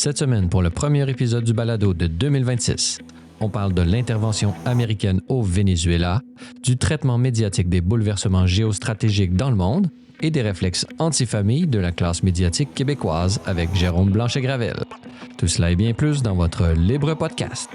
Cette semaine, pour le premier épisode du balado de 2026, on parle de l'intervention américaine au Venezuela, du traitement médiatique des bouleversements géostratégiques dans le monde et des réflexes anti-famille de la classe médiatique québécoise avec Jérôme Blanchet-Gravel. Tout cela et bien plus dans votre Libre Podcast.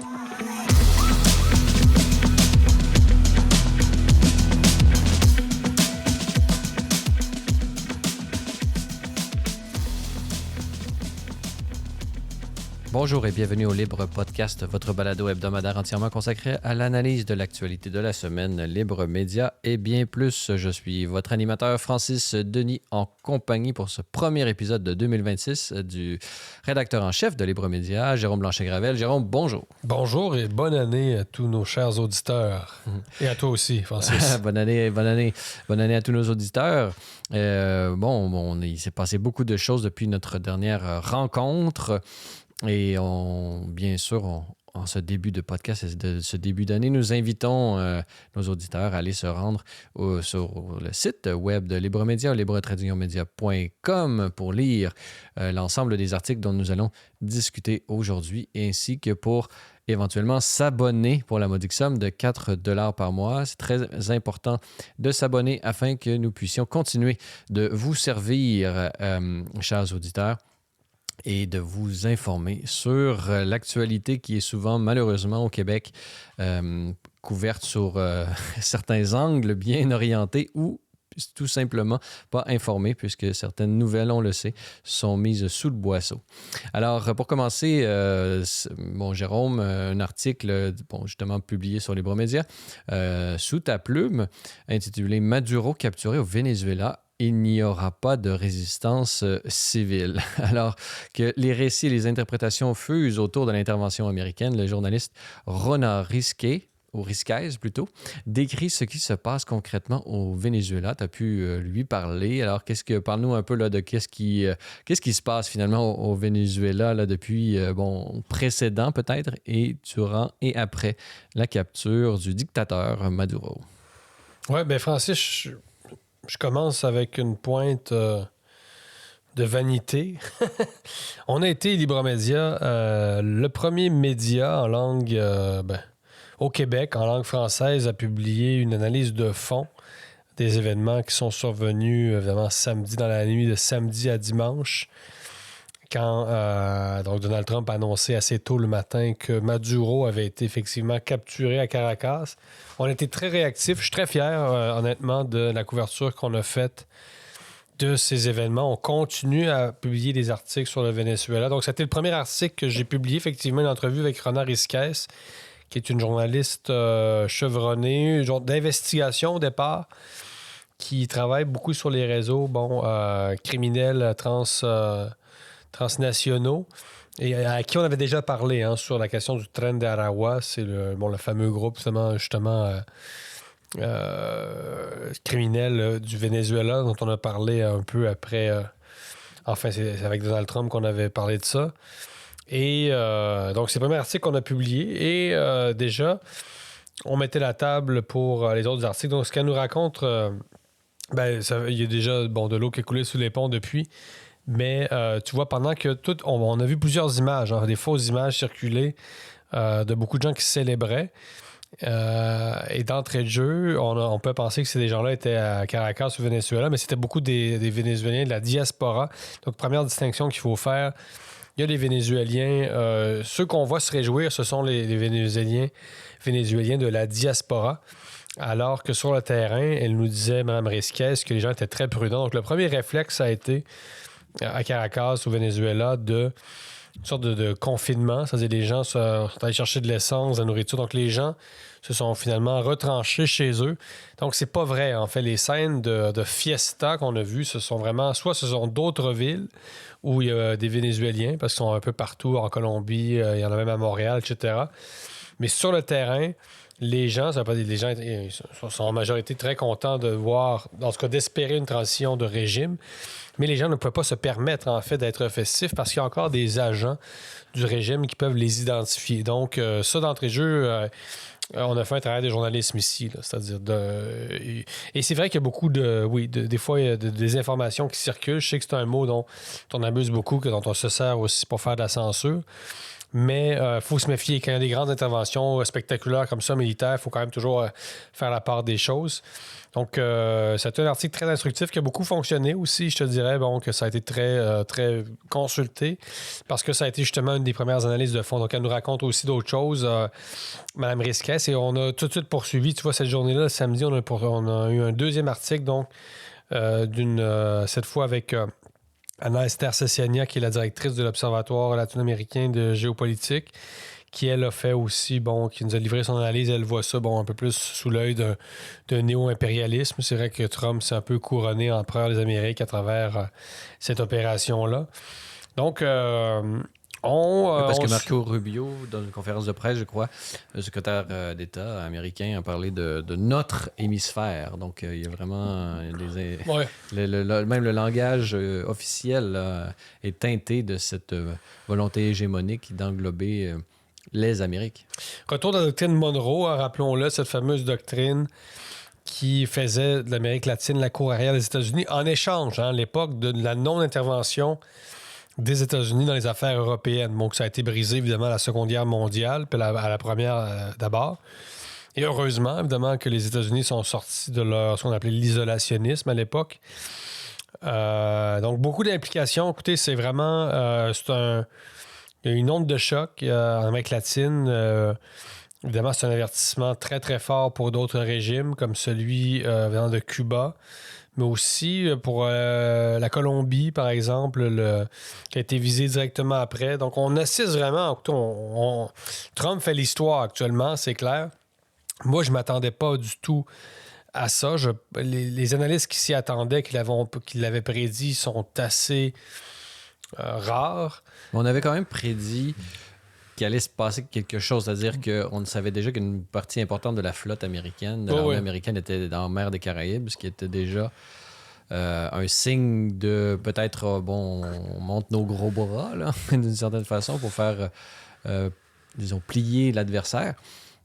Bonjour et bienvenue au Libre Podcast, votre balado hebdomadaire entièrement consacré à l'analyse de l'actualité de la semaine, Libre Média et bien plus. Je suis votre animateur Francis Denis en compagnie pour ce premier épisode de 2026 du rédacteur en chef de Libre Média, Jérôme Blanchet-Gravel. Jérôme, bonjour. Bonjour et bonne année à tous nos chers auditeurs. Et à toi aussi, Francis. Bonne année à tous nos auditeurs. Il s'est passé beaucoup de choses depuis notre dernière rencontre. Et bien sûr, en ce début de podcast, ce début d'année, nous invitons nos auditeurs à aller se rendre sur le site web de Libre Média, libre-media.com, pour lire l'ensemble des articles dont nous allons discuter aujourd'hui, ainsi que pour éventuellement s'abonner pour la modique somme de 4 $ par mois. C'est très important de s'abonner afin que nous puissions continuer de vous servir, chers auditeurs, et de vous informer sur l'actualité qui est souvent, malheureusement, au Québec, couverte sur certains angles bien orientés ou tout simplement pas informés, puisque certaines nouvelles, on le sait, sont mises sous le boisseau. Alors, pour commencer, Jérôme, un article justement publié sur Libre Média, sous ta plume, intitulé « Maduro capturé au Venezuela ». Il n'y aura pas de résistance civile. Alors que les récits et les interprétations fusent autour de l'intervention américaine, le journaliste Rona Risquez plutôt, décrit ce qui se passe concrètement au Venezuela. Tu as pu lui parler. Alors, parle-nous un peu là, de qu'est-ce qui se passe finalement au Venezuela là, depuis précédent peut-être et durant et après la capture du dictateur Maduro. Oui, bien Francis, je commence avec une pointe de vanité. On a été Libre Média, le premier média en langue, au Québec, en langue française, à publier une analyse de fond des événements qui sont survenus, évidemment, samedi, dans la nuit de samedi à dimanche, quand donc Donald Trump a annoncé assez tôt le matin que Maduro avait été effectivement capturé à Caracas. On a été très réactifs. Je suis très fier, honnêtement, de la couverture qu'on a faite de ces événements. On continue à publier des articles sur le Venezuela. Donc, c'était le premier article que j'ai publié, effectivement, une entrevue avec Rona Risquez, qui est une journaliste chevronnée, d'investigation au départ, qui travaille beaucoup sur les réseaux criminels transnationaux, et à qui on avait déjà parlé sur la question du Tren de Aragua. C'est le fameux groupe justement criminel du Venezuela dont on a parlé un peu après. C'est avec Donald Trump qu'on avait parlé de ça. Et donc, c'est le premier article qu'on a publié. Et déjà, on mettait la table pour les autres articles. Donc, ce qu'elle nous raconte, il y a déjà de l'eau qui a coulé sous les ponts depuis. Mais tu vois, pendant que on a vu plusieurs images, des fausses images circuler de beaucoup de gens qui célébraient. Et d'entrée de jeu, on peut penser que ces gens-là étaient à Caracas au Venezuela, mais c'était beaucoup des Vénézuéliens de la diaspora. Donc, première distinction qu'il faut faire, il y a les Vénézuéliens. Ceux qu'on voit se réjouir, ce sont les Vénézuéliens de la diaspora. Alors que sur le terrain, elle nous disait, Mme Risquez, que les gens étaient très prudents. Donc, le premier réflexe, ça a été à Caracas, au Venezuela, une sorte de confinement. C'est-à-dire les gens sont allés chercher de l'essence, de la nourriture. Donc, les gens se sont finalement retranchés chez eux. Donc, c'est pas vrai. En fait, les scènes de fiesta qu'on a vues, ce sont d'autres villes où il y a des Vénézuéliens, parce qu'ils sont un peu partout, en Colombie, il y en a même à Montréal, etc. Mais sur le terrain, les gens ils sont en majorité très contents de voir, en tout cas d'espérer une transition de régime, mais les gens ne peuvent pas se permettre en fait d'être festifs parce qu'il y a encore des agents du régime qui peuvent les identifier. Donc ça, d'entrée de jeu, On a fait un travail de journalisme ici, là, c'est-à-dire et c'est vrai qu'il y a beaucoup des fois il y a des informations qui circulent. Je sais que c'est un mot dont on abuse beaucoup, dont on se sert aussi pour faire de la censure. Mais il faut se méfier. Quand il y a des grandes interventions spectaculaires comme ça, militaires, il faut quand même toujours faire la part des choses. Donc, c'est un article très instructif qui a beaucoup fonctionné aussi. Je te dirais que ça a été très, très consulté parce que ça a été justement une des premières analyses de fond. Donc, elle nous raconte aussi d'autres choses, Mme Risquès, et on a tout de suite poursuivi. Tu vois, cette journée-là, le samedi, on a eu un deuxième article, donc, cette fois avec Anna Esther Cessiania, qui est la directrice de l'Observatoire latino-américain de géopolitique, qui, elle, a fait aussi, qui nous a livré son analyse. Elle voit ça, un peu plus sous l'œil d'un néo-impérialisme. C'est vrai que Trump s'est un peu couronné empereur des Amériques à travers cette opération-là. Donc, parce que Marco Rubio, dans une conférence de presse, je crois, le secrétaire d'État américain a parlé de notre hémisphère. Donc, il y a vraiment même le langage officiel est teinté de cette volonté hégémonique d'englober les Amériques. Retour de la doctrine Monroe, rappelons-le, cette fameuse doctrine qui faisait de l'Amérique latine la cour arrière des États-Unis en échange, à l'époque de la non-intervention des États-Unis dans les affaires européennes. Donc, ça a été brisé, évidemment, à la Seconde Guerre mondiale, puis à la Première d'abord. Et heureusement, évidemment, que les États-Unis sont sortis de ce qu'on appelait l'isolationnisme à l'époque. Donc, beaucoup d'implications. Écoutez, c'est vraiment... il y a une onde de choc en Amérique latine. Évidemment, c'est un avertissement très, très fort pour d'autres régimes, comme celui venant de Cuba, mais aussi pour la Colombie, par exemple, qui a été visé directement après. Donc, on assiste vraiment... Trump fait l'histoire actuellement, c'est clair. Moi, je ne m'attendais pas du tout à ça. Les analystes qui s'y attendaient, qui l'avaient prédit, sont assez rares. On avait quand même prédit qu'il allait se passer quelque chose, c'est-à-dire qu'on savait déjà qu'une partie importante de la flotte américaine, de l'armée américaine, était dans la mer des Caraïbes, ce qui était déjà un signe de peut-être, on monte nos gros bras, là, d'une certaine façon, pour faire, disons, plier l'adversaire.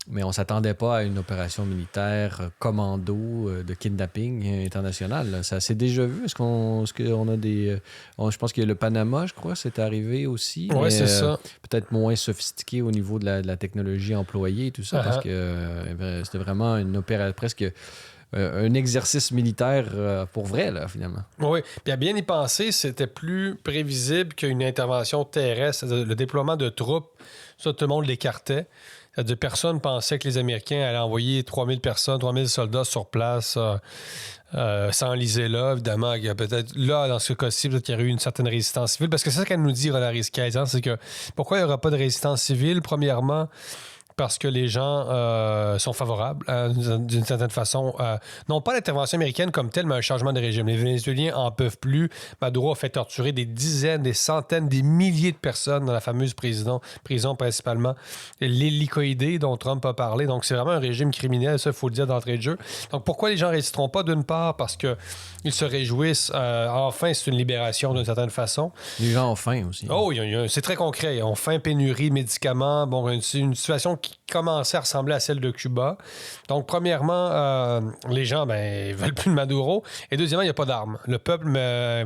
Mais on ne s'attendait pas à une opération militaire commando de kidnapping international. Là. Ça s'est déjà vu. Est-ce qu'on a des... je pense que le Panama, je crois, c'est arrivé aussi. Oui, c'est ça. Peut-être moins sophistiqué au niveau de la technologie employée et tout ça, parce que c'était vraiment une opération, presque un exercice militaire pour vrai, là, finalement. Oui, puis à bien y penser, c'était plus prévisible qu'une intervention terrestre. Le déploiement de troupes, ça, tout le monde l'écartait. C'est-à-dire, personne pensait que les Américains allaient envoyer 3000 personnes, 3000 soldats sur place, s'enliser là. Évidemment, il y a peut-être, là, dans ce cas-ci, peut-être qu'il y aurait eu une certaine résistance civile. Parce que c'est ça qu'elle nous dit, Roland Risquez, c'est que pourquoi il n'y aura pas de résistance civile? Premièrement, parce que les gens sont favorables, d'une certaine façon. Non pas l'intervention américaine comme telle, mais un changement de régime. Les Vénézuéliens en peuvent plus. Maduro a fait torturer des dizaines, des centaines, des milliers de personnes dans la fameuse prison principalement. L'hélicoïdé dont Trump a parlé. Donc, c'est vraiment un régime criminel, ça, il faut le dire d'entrée de jeu. Donc, pourquoi les gens ne résisteront pas? D'une part, parce qu'ils se réjouissent. Enfin, c'est une libération d'une certaine façon. Les gens ont faim aussi. Oh, c'est très concret. Ils ont faim, pénurie, médicaments. Bon, une situation qui commençait à ressembler à celle de Cuba. Donc, premièrement, les gens ils veulent plus de Maduro. Et deuxièmement, il n'y a pas d'armes. Le peuple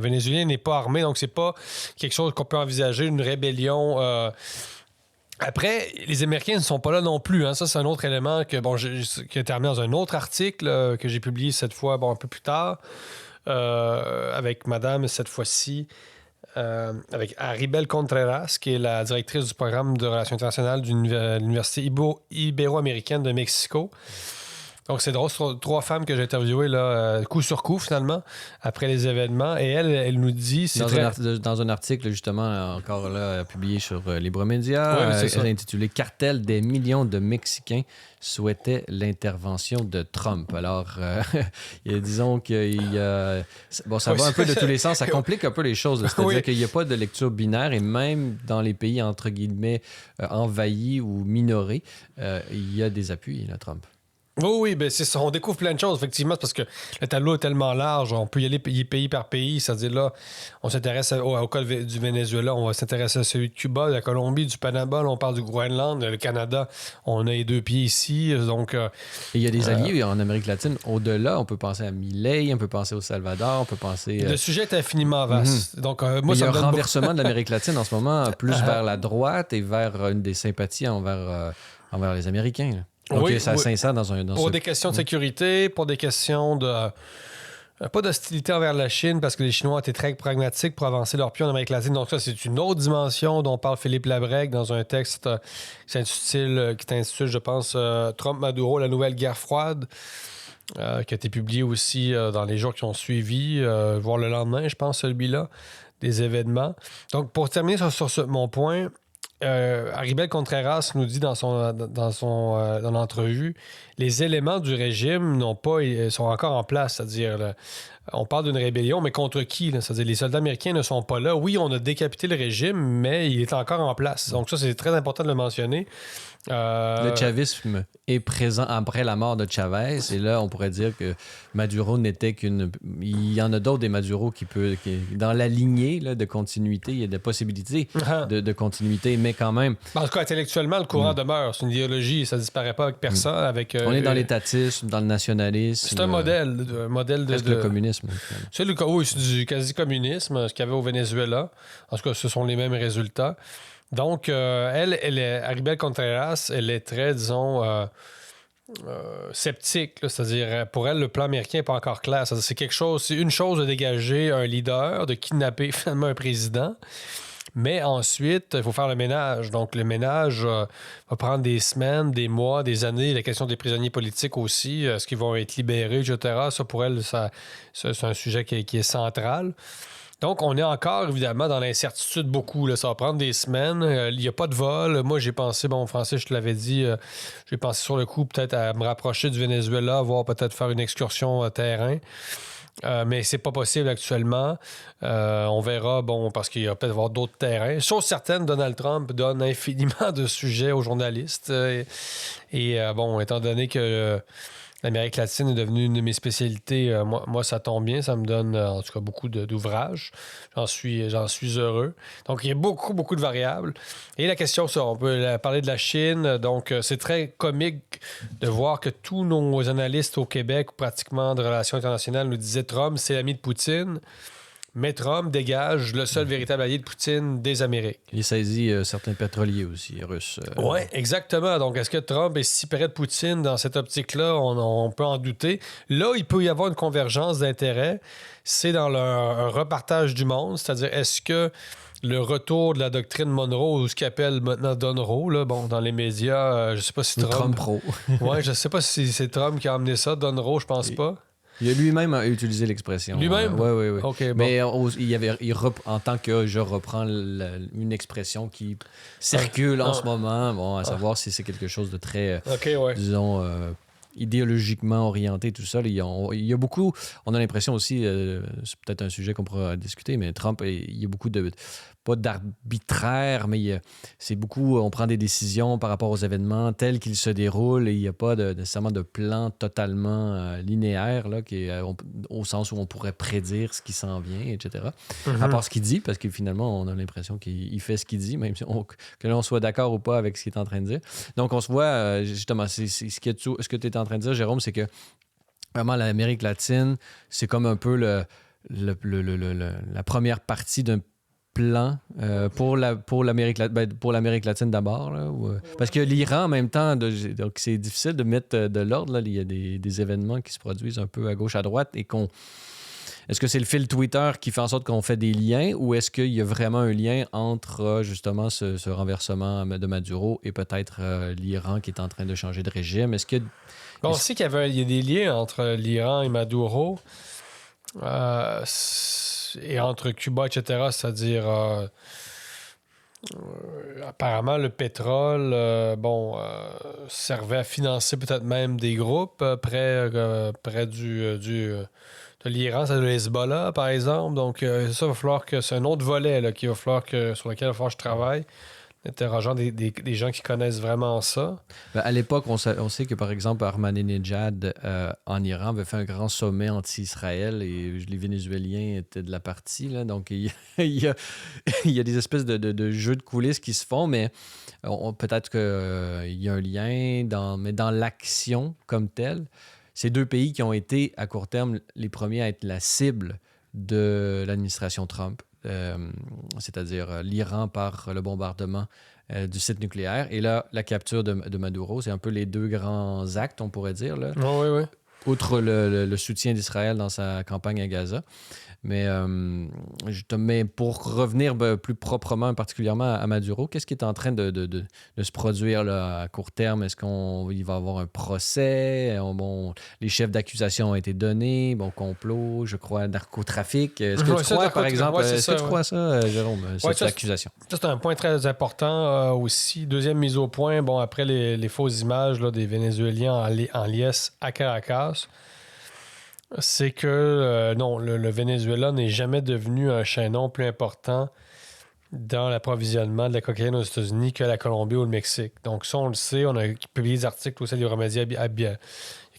vénézuélien n'est pas armé, donc c'est pas quelque chose qu'on peut envisager, une rébellion. Après, les Américains ne sont pas là non plus. Hein. Ça, c'est un autre élément qui a été amené dans un autre article que j'ai publié cette fois, un peu plus tard, avec madame, cette fois-ci, avec Aribel Contreras, qui est la directrice du programme de relations internationales de l'Université ibéro-américaine de Mexico. Donc, c'est drôle, c'est 3 femmes que j'ai interviewées là, coup sur coup, finalement, après les événements. Et elle nous dit... Dans un article, justement, encore là, publié sur Libre Média, intitulé « Cartel des millions de Mexicains souhaitaient l'intervention de Trump ». Alors, disons qu'il y a... ça va un peu de tous les sens. Ça complique un peu les choses. C'est-à-dire qu'il n'y a pas de lecture binaire. Et même dans les pays, entre guillemets, envahis ou minorés, il y a des appuis, là, Trump. Oui, ben c'est ça. On découvre plein de choses, effectivement, c'est parce que le tableau est tellement large. On peut y aller pays par pays. C'est-à-dire là, on s'intéresse au cas du Venezuela, on va s'intéresser à celui de Cuba, de la Colombie, du Panama. Là, on parle du Groenland, le Canada. On a les deux pieds ici. Donc, Et il y a des alliés en Amérique latine. Au-delà, on peut penser à Milei, on peut penser au Salvador, on peut penser... le sujet est infiniment vaste. Donc, moi, il y ça a me un donne renversement de l'Amérique latine en ce moment, plus vers la droite et vers une des sympathies envers les Américains. Là. Donc, oui, ça s'insère dans un... pour des questions de sécurité, pour des questions de... pas d'hostilité envers la Chine, parce que les Chinois étaient très pragmatiques pour avancer leur pion en Amérique latine. Donc ça, c'est une autre dimension dont parle Philippe Labrègue dans un texte qui s'intitule, je pense, Trump-Maduro, la nouvelle guerre froide, qui a été publié aussi dans les jours qui ont suivi, voire le lendemain, je pense, celui-là, des événements. Donc, pour terminer sur mon point... Aribel Contreras nous dit dans l'entrevue, les éléments du régime sont encore en place, c'est-à-dire on parle d'une rébellion, mais contre qui? Là? C'est-à-dire les soldats américains ne sont pas là. Oui, on a décapité le régime, mais il est encore en place. Donc ça, c'est très important de le mentionner. Le chavisme est présent après la mort de Chavez, et là, on pourrait dire que Maduro n'était qu'une... Il y en a d'autres des Maduro dans la lignée là, de continuité, il y a des possibilités de continuité, mais quand même... En tout cas, intellectuellement, le courant demeure. C'est une idéologie, ça ne disparaît pas avec personne. On est dans l'étatisme, dans le nationalisme. C'est un modèle de... le communisme. C'est du quasi-communisme, ce qu'il y avait au Venezuela. En tout cas, ce sont les mêmes résultats. Donc, Aribel Contreras, elle est très, disons, sceptique. Là, c'est-à-dire, pour elle, le plan américain n'est pas encore clair. C'est une chose de dégager un leader, de kidnapper finalement un président. Mais ensuite, il faut faire le ménage. Donc, le ménage va prendre des semaines, des mois, des années. La question des prisonniers politiques aussi, est-ce qu'ils vont être libérés, etc. Ça, pour elle, c'est un sujet qui est central. Donc, on est encore, évidemment, dans l'incertitude beaucoup. Là. Ça va prendre des semaines. Il n'y a pas de vol. Moi, j'ai pensé, Francis, je te l'avais dit, j'ai pensé sur le coup peut-être à me rapprocher du Venezuela, voire peut-être faire une excursion terrain. Mais c'est pas possible actuellement. On verra, parce qu'il y a peut-être avoir d'autres terrains. Chose certaine, Donald Trump donne infiniment de sujets aux journalistes. Étant donné que... l'Amérique latine est devenue une de mes spécialités. Moi, ça tombe bien. Ça me donne, en tout cas, beaucoup d'ouvrages. J'en suis heureux. Donc, il y a beaucoup, beaucoup de variables. Et la question, ça, on peut parler de la Chine. Donc, c'est très comique de voir que tous nos analystes au Québec, pratiquement de relations internationales, nous disaient Trump, c'est l'ami de Poutine. Mais Trump dégage le seul véritable allié de Poutine des Amériques. Il saisit certains pétroliers aussi russes. Oui, exactement. Donc, est-ce que Trump est si près de Poutine dans cette optique-là? On peut en douter. Là, il peut y avoir une convergence d'intérêts. C'est dans un repartage du monde. C'est-à-dire, est-ce que le retour de la doctrine Monroe, ou ce qu'il appelle maintenant Donroe, là, dans les médias, je ne sais pas si Trump pro. Oui, je ne sais pas si c'est Trump qui a amené ça. Donroe, je pense pas. Il a lui-même utilisé l'expression. Lui-même? Oui. Okay, mais en tant que je reprends une expression qui circule en ce moment, à savoir si c'est quelque chose de très, disons, idéologiquement orienté, tout ça. Il y a beaucoup, on a l'impression aussi, c'est peut-être un sujet qu'on pourra discuter, mais Trump, il y a beaucoup pas d'arbitraire, mais c'est beaucoup, on prend des décisions par rapport aux événements tels qu'ils se déroulent et il n'y a pas nécessairement de plan totalement linéaire, là, au sens où on pourrait prédire ce qui s'en vient, etc. À part ce qu'il dit, parce que finalement, on a l'impression qu'il fait ce qu'il dit, même si que l'on soit d'accord ou pas avec ce qu'il est en train de dire. Donc, on se voit, justement, ce que tu es en train de dire, Jérôme, c'est que vraiment, l'Amérique latine, c'est comme un peu la première partie d'un plan pour l'Amérique latine d'abord. Là, parce que l'Iran, en même temps, donc c'est difficile de mettre de l'ordre. Là. Il y a des événements qui se produisent un peu à gauche, à droite et est-ce que c'est le fil Twitter qui fait en sorte qu'on fait des liens ou est-ce qu'il y a vraiment un lien entre justement ce renversement de Maduro et peut-être l'Iran qui est en train de changer de régime? On sait qu'il y a des liens entre l'Iran et Maduro et entre Cuba, etc. C'est-à-dire, apparemment, le pétrole servait à financer peut-être même des groupes près de l'Iran, c'est de l'Hezbollah, par exemple. Donc, ça va falloir que c'est un autre volet là, sur lequel il va falloir que je travaille. interrogeant des gens qui connaissent vraiment ça. Ben, à l'époque, on sait que, par exemple, Ahmadinejad en Iran avait fait un grand sommet anti-Israël et les Vénézuéliens étaient de la partie. Là, donc, il y a des espèces de jeux de coulisses qui se font, mais peut-être qu'il y a un lien, mais dans l'action comme telle, c'est deux pays qui ont été, à court terme, les premiers à être la cible de l'administration Trump. C'est-à-dire l'Iran par le bombardement du site nucléaire et là, la capture de Maduro. C'est un peu les deux grands actes, on pourrait dire, là. Oh, oui, oui. Outre le soutien d'Israël dans sa campagne à Gaza. Mais pour revenir plus proprement, particulièrement à Maduro, qu'est-ce qui est en train de se produire là, à court terme? Est-ce qu'il va y avoir un procès? Les chefs d'accusation ont été donnés. Complot, je crois, narcotrafic. Est-ce que tu crois, par exemple, est-ce que tu crois ça, Jérôme, cette accusation? Ça, c'est un point très important aussi. Deuxième mise au point, après les fausses images là, des Vénézuéliens en liesse à Caracas, c'est que non, le Venezuela n'est jamais devenu un chaînon plus important dans l'approvisionnement de la cocaïne aux États-Unis que la Colombie ou le Mexique. Donc ça, on le sait. On a publié des articles aussi à Libremédia il y a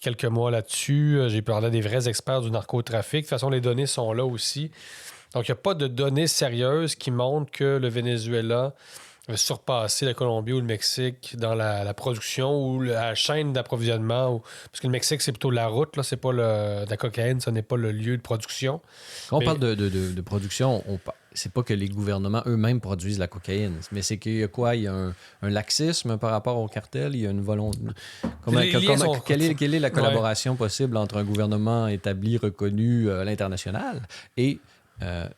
quelques mois là-dessus. J'ai parlé à des vrais experts du narcotrafic. De toute façon, les données sont là aussi. Donc, il n'y a pas de données sérieuses qui montrent que le Venezuela va surpasser la Colombie ou le Mexique dans la production ou la chaîne d'approvisionnement. Parce que le Mexique, c'est plutôt la route, là, c'est pas la cocaïne, ce n'est pas le lieu de production. Quand on parle de production, c'est pas que les gouvernements eux-mêmes produisent la cocaïne, mais c'est qu'il y a quoi? Il y a un laxisme par rapport au cartel, il y a une volonté... Quelle est la collaboration possible entre un gouvernement établi, reconnu à l'international et...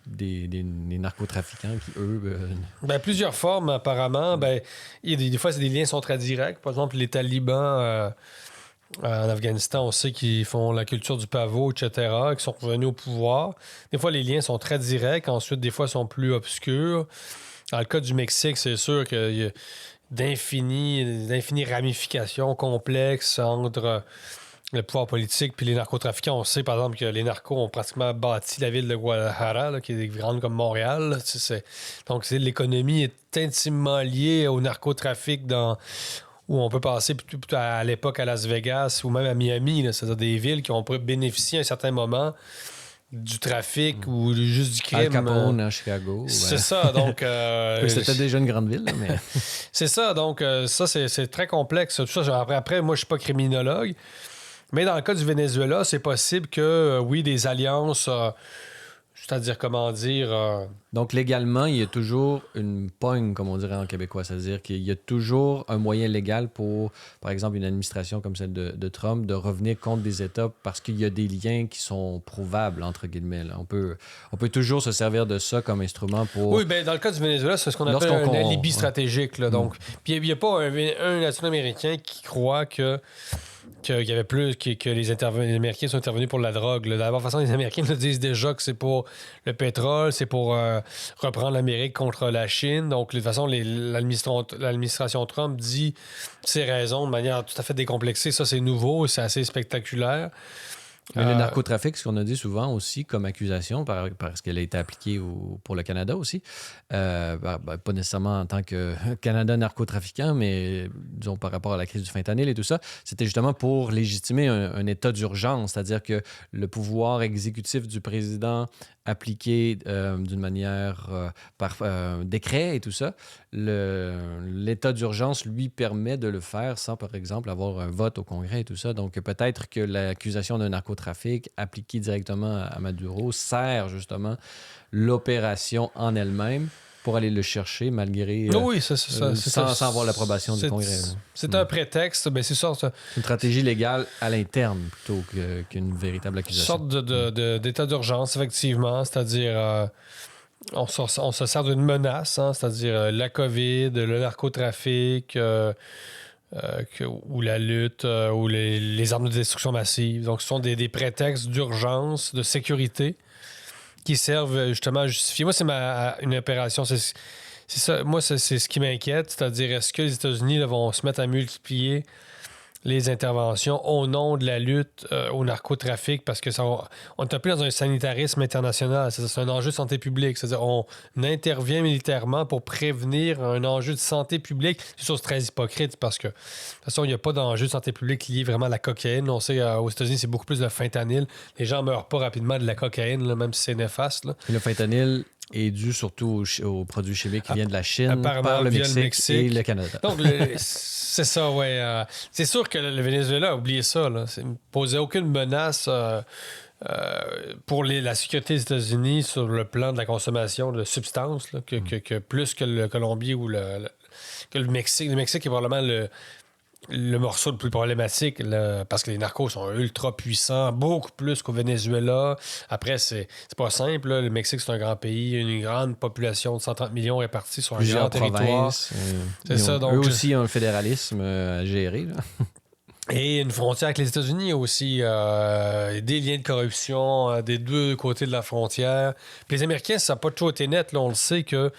des narcotrafiquants qui, eux... plusieurs formes, apparemment. Il y a des fois, des liens sont très directs. Par exemple, les talibans en Afghanistan, on sait qu'ils font la culture du pavot, etc., qui sont revenus au pouvoir. Des fois, les liens sont très directs. Ensuite, des fois, ils sont plus obscurs. Dans le cas du Mexique, c'est sûr qu'il y a d'infinies ramifications complexes entre... le pouvoir politique puis les narcotrafiquants. On sait, par exemple, que les narcos ont pratiquement bâti la ville de Guadalajara, là, qui est grande comme Montréal. Là, donc, l'économie est intimement liée au narcotrafic où on peut passer plutôt à l'époque à Las Vegas ou même à Miami. Là, c'est-à-dire des villes qui ont bénéficié à un certain moment du trafic ou juste du crime. Al Capone à Chicago. C'est ça, donc... C'était déjà une grande ville, mais... C'est ça, donc ça, c'est très complexe. Tout ça, après, moi, je suis pas criminologue. Mais dans le cas du Venezuela, c'est possible que, oui, des alliances, c'est-à-dire, comment dire... Donc, légalement, il y a toujours une pogne, comme on dirait en québécois. C'est-à-dire qu'il y a toujours un moyen légal pour, par exemple, une administration comme celle de Trump, de revenir contre des États parce qu'il y a des liens qui sont prouvables, entre guillemets. Là. On peut toujours se servir de ça comme instrument pour... Oui, bien, dans le cas du Venezuela, c'est ce qu'on appelle un alibi stratégique. Là, donc. Puis, il n'y a pas un Latino-Américain qui croit qu'il y avait plus que les Américains sont intervenus pour la drogue. Là. De la même façon, les Américains nous disent déjà que c'est pour le pétrole, c'est pour reprendre l'Amérique contre la Chine. Donc, de toute façon, l'administration Trump dit ses raisons de manière tout à fait décomplexée. Ça, c'est nouveau, c'est assez spectaculaire. Mais le narcotrafic, ce qu'on a dit souvent aussi comme accusation, parce qu'elle a été appliquée pour le Canada aussi, pas nécessairement en tant que Canada narcotrafiquant, mais disons par rapport à la crise du fentanyl et tout ça, c'était justement pour légitimer un état d'urgence, c'est-à-dire que le pouvoir exécutif du président appliqué d'une manière par décret et tout ça, l'état d'urgence lui permet de le faire sans, par exemple, avoir un vote au Congrès et tout ça. Donc, peut-être que l'accusation d'un narcotrafic appliquée directement à Maduro sert justement l'opération en elle-même pour aller le chercher malgré... oui, c'est ça. Sans avoir l'approbation du Congrès. C'est un prétexte. Ben, c'est ça. C'est une stratégie légale à l'interne plutôt qu'une véritable accusation. Une sorte d'état d'urgence, effectivement. C'est-à-dire... on se sert d'une menace, hein, c'est-à-dire la COVID, le narcotrafic, ou la lutte, ou les armes de destruction massive. Donc, ce sont des prétextes d'urgence, de sécurité, qui servent justement à justifier. Moi, c'est une opération. C'est ça. Moi, c'est ce qui m'inquiète, c'est-à-dire est-ce que les États-Unis là, vont se mettre à multiplier les interventions au nom de la lutte au narcotrafic parce que on est un peu dans un sanitarisme international. C'est un enjeu de santé publique. C'est-à-dire on intervient militairement pour prévenir un enjeu de santé publique. C'est chose très hypocrite parce que de toute façon, il n'y a pas d'enjeu de santé publique lié vraiment à la cocaïne. On sait aux États-Unis, c'est beaucoup plus le fentanyl. Les gens meurent pas rapidement de la cocaïne, là, même si c'est néfaste. Là. Et le fentanyl est dû surtout aux produits chimiques qui viennent de la Chine, par le Mexique et le Canada. Donc, c'est ça, ouais. C'est sûr que le Venezuela a oublié ça. Là. Ça ne posait aucune menace pour la sécurité des États-Unis sur le plan de la consommation de substances, là, que plus que le Colombie ou que le Mexique. Le Mexique est probablement le morceau le plus problématique là, parce que les narcos sont ultra puissants, beaucoup plus qu'au Venezuela. Après, c'est pas simple. Là. Le Mexique, c'est un grand pays, une grande population de 130 millions répartis sur un grand territoire. C'est ça. Donc, eux aussi ont le fédéralisme à gérer. Là. Et une frontière avec les États-Unis aussi. Des liens de corruption des deux côtés de la frontière. Puis les Américains, ça n'a pas toujours été net. Là. On le sait que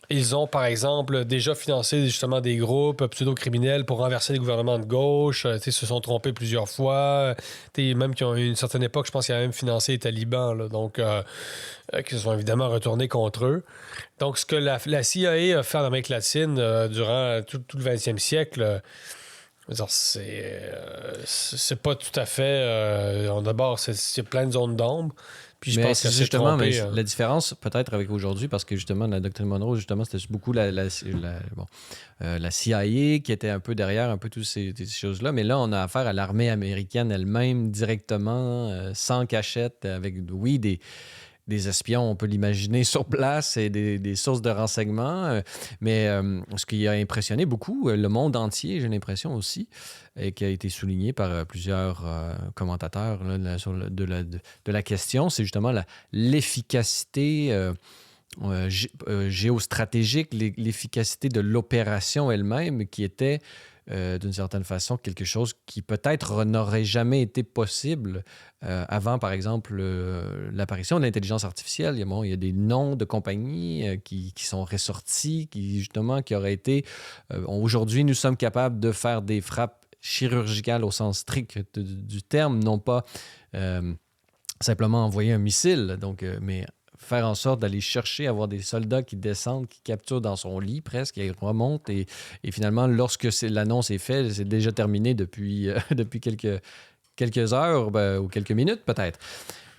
ils ont, par exemple, déjà financé justement des groupes pseudo-criminels pour renverser les gouvernements de gauche. Ils se sont trompés plusieurs fois. Même qu'à une certaine époque, je pense qu'ils avaient même financé les talibans. Là, donc, qui se sont évidemment retournés contre eux. Donc, ce que la CIA a fait en Amérique latine durant tout le 20e siècle... c'est pas tout à fait... D'abord, c'est plein de zones d'ombre. Puis je pense que c'est justement trompé, la différence peut-être avec aujourd'hui, parce que justement, la doctrine Monroe, justement, c'était beaucoup la CIA qui était un peu derrière un peu toutes ces choses-là. Mais là, on a affaire à l'armée américaine elle-même directement, sans cachette, avec, oui, des espions, on peut l'imaginer, sur place et des sources de renseignements. Mais ce qui a impressionné beaucoup le monde entier, j'ai l'impression aussi, et qui a été souligné par plusieurs commentateurs là, de la question, c'est justement l'efficacité géostratégique, l'efficacité de l'opération elle-même qui était d'une certaine façon quelque chose qui peut-être n'aurait jamais été possible avant, par exemple, l'apparition de l'intelligence artificielle. Il y a des noms de compagnies qui sont ressortis, qui auraient été... aujourd'hui, nous sommes capables de faire des frappes chirurgicales au sens strict du terme, non pas simplement envoyer un missile, mais faire en sorte d'aller chercher, avoir des soldats qui descendent, qui capturent dans son lit presque, et remontent. Et finalement, lorsque l'annonce est faite, c'est déjà terminé depuis quelques heures ou quelques minutes peut-être.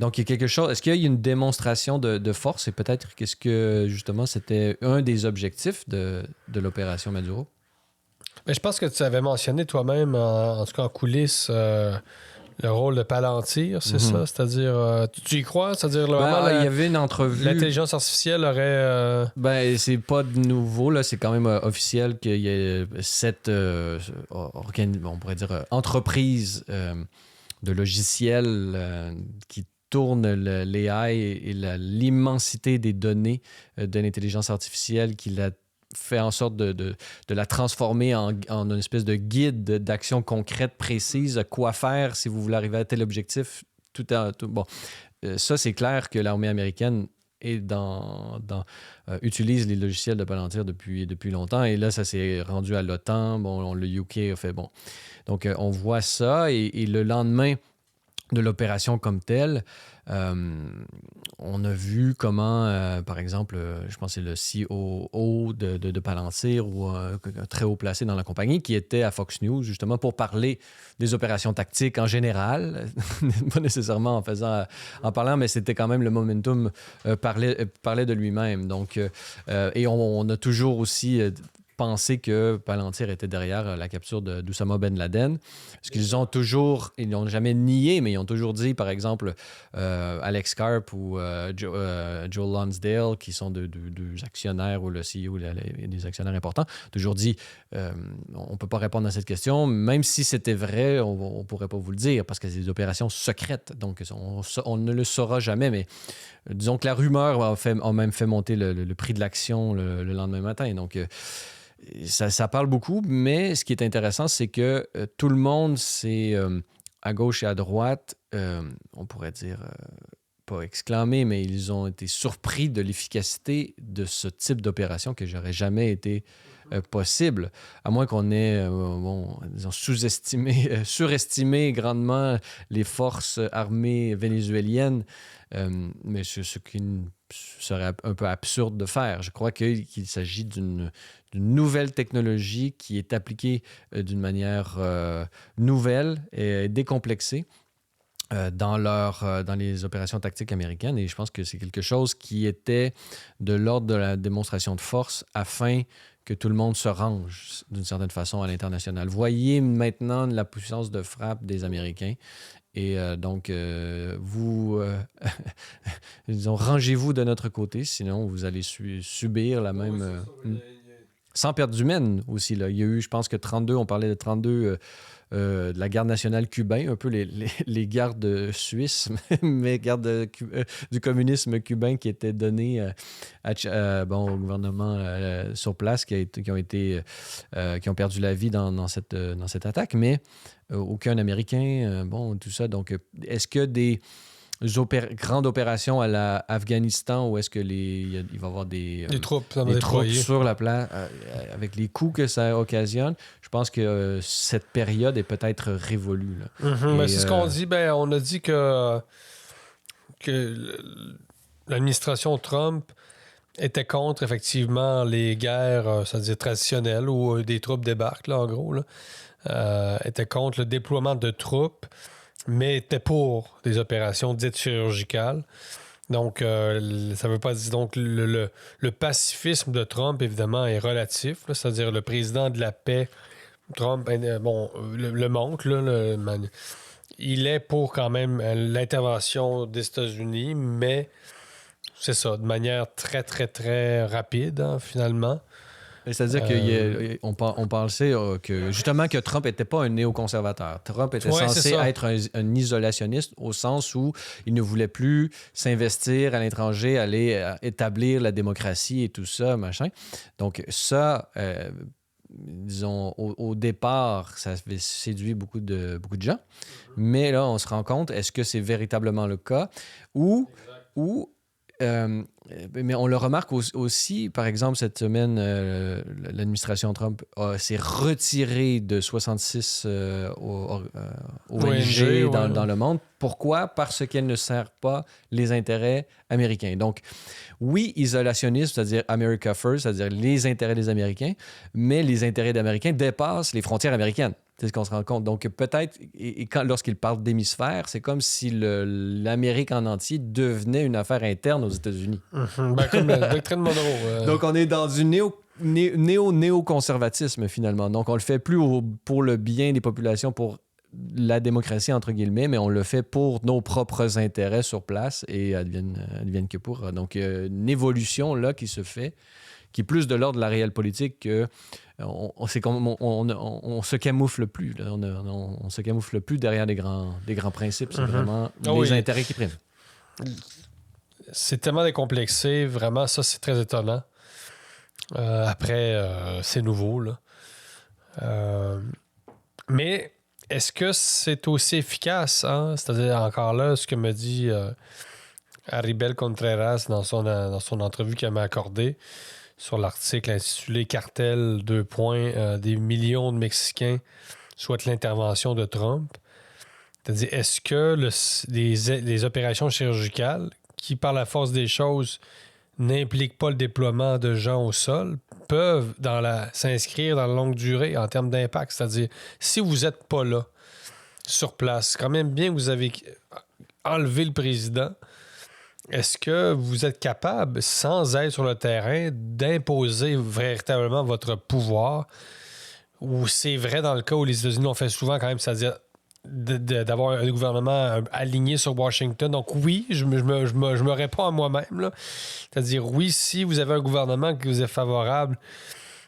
Donc, il y a quelque chose... Est-ce qu'il y a une démonstration de force? Et peut-être qu'est-ce que, justement, c'était un des objectifs de l'opération Maduro? Mais je pense que tu avais mentionné toi-même, en tout cas en coulisses... le rôle de Palantir, c'est ça? C'est-à-dire, tu y crois? C'est-à-dire, il y avait une entrevue... L'intelligence artificielle aurait... c'est pas de nouveau, là. C'est quand même officiel qu'il y ait cette, on pourrait dire, entreprise de logiciels qui tourne l'AI et l'immensité des données de l'intelligence artificielle qui la fait en sorte de la transformer en une espèce de guide d'action concrète, précise, quoi faire si vous voulez arriver à tel objectif. Ça, c'est clair que l'armée américaine utilise les logiciels de Palantir depuis longtemps. Et là, ça s'est rendu à l'OTAN. Le UK a fait bon. Donc, on voit ça. Et le lendemain de l'opération comme telle, on a vu comment, par exemple, je pense que c'est le COO de Palantir ou très haut placé dans la compagnie qui était à Fox News justement pour parler des opérations tactiques en général, pas nécessairement en parlant, mais c'était quand même le momentum parlait de lui-même. Donc, et on a toujours aussi penser que Palantir était derrière la capture d'Oussama Ben Laden. Parce qu'ils ils n'ont jamais nié, mais ils ont toujours dit, par exemple, Alex Karp ou Joel Lonsdale, qui sont deux actionnaires ou le CEO, des actionnaires importants, toujours dit, on ne peut pas répondre à cette question, même si c'était vrai, on ne pourrait pas vous le dire, parce que c'est des opérations secrètes, donc on ne le saura jamais, mais disons que la rumeur a même fait monter le prix de l'action le lendemain matin. Donc, ça parle beaucoup, mais ce qui est intéressant, c'est que tout le monde s'est, à gauche et à droite, on pourrait dire, pas exclamé, mais ils ont été surpris de l'efficacité de ce type d'opération que j'aurais jamais été possible, à moins qu'on ait disons, surestimé grandement les forces armées vénézuéliennes, mais ce qui serait un peu absurde de faire. Je crois qu'il s'agit d'une nouvelle technologie qui est appliquée d'une manière nouvelle et décomplexée dans les opérations tactiques américaines. Et je pense que c'est quelque chose qui était de l'ordre de la démonstration de force afin que tout le monde se range d'une certaine façon à l'international. Voyez maintenant la puissance de frappe des Américains. Et donc, disons, rangez-vous de notre côté, sinon vous allez subir la même... sans perte humaine aussi. Là. Il y a eu, je pense que 32, on parlait de 32... de la garde nationale cubaine, un peu les gardes suisses, mais gardes du communisme cubain qui étaient donnés au gouvernement sur place qui ont perdu la vie dans cette attaque, mais aucun Américain, tout ça. Donc, est-ce que des grandes opérations à l'Afghanistan où est-ce que il va y avoir des troupes sur la place avec les coûts que ça occasionne? Je pense que cette période est peut-être révolue. Là. Mm-hmm. C'est ce qu'on dit. On a dit que l'administration Trump était contre, effectivement, les guerres, c'est-à-dire traditionnelles, où des troupes débarquent, là, en gros. Là. Était contre le déploiement de troupes, mais était pour des opérations dites chirurgicales. Donc, ça ne veut pas dire... Donc, le pacifisme de Trump, évidemment, est relatif. Là, c'est-à-dire le président de la paix, Trump, le montre, là, il est pour quand même l'intervention des États-Unis, mais c'est ça, de manière très, très, très rapide, hein, finalement. C'est-à-dire qu'on pensait que justement que Trump n'était pas un néoconservateur. Trump était censé être un isolationniste au sens où il ne voulait plus s'investir à l'étranger, aller établir la démocratie et tout ça, machin. Donc ça, disons, au départ, ça avait séduit beaucoup de gens. Mais là, on se rend compte, est-ce que c'est véritablement le cas? Mais on le remarque aussi, par exemple, cette semaine, l'administration Trump s'est retirée de 66 ONG dans le monde. Pourquoi? Parce qu'elle ne sert pas les intérêts américains. Donc, oui, isolationnisme, c'est-à-dire America First, c'est-à-dire les intérêts des Américains, mais les intérêts des Américains dépassent les frontières américaines. C'est ce qu'on se rend compte. Donc, peut-être, lorsqu'il parle d'hémisphère, c'est comme si l'Amérique en entier devenait une affaire interne aux États-Unis. Comme la doctrine Monroe. Donc, on est dans du néoconservatisme, finalement. Donc, on le fait plus pour le bien des populations, pour la démocratie, entre guillemets, mais on le fait pour nos propres intérêts sur place et advienne que pourra. Donc, il y a une évolution là qui se fait, qui est plus de l'ordre de la réelle politique que on se camoufle plus. Là. On se camoufle plus derrière des grands principes. C'est vraiment les intérêts qui priment. C'est tellement décomplexé. Vraiment, ça, c'est très étonnant. Après, c'est nouveau. Là. Mais est-ce que c'est aussi efficace? Hein? C'est-à-dire, encore là, ce que me dit Aribel Contreras dans son entrevue qu'elle m'a accordée sur l'article intitulé « Cartel, des millions de Mexicains souhaitent l'intervention de Trump ». C'est-à-dire, est-ce que les opérations chirurgicales, qui par la force des choses n'impliquent pas le déploiement de gens au sol, peuvent s'inscrire dans la longue durée en termes d'impact? C'est-à-dire, si vous n'êtes pas là, sur place, quand même bien que vous avez enlevé le président, est-ce que vous êtes capable, sans être sur le terrain, d'imposer véritablement votre pouvoir? Ou c'est vrai dans le cas où les États-Unis l'ont fait souvent quand même, c'est-à-dire d'avoir un gouvernement aligné sur Washington. Donc oui, je me réponds à moi-même. Là. C'est-à-dire oui, si vous avez un gouvernement qui vous est favorable,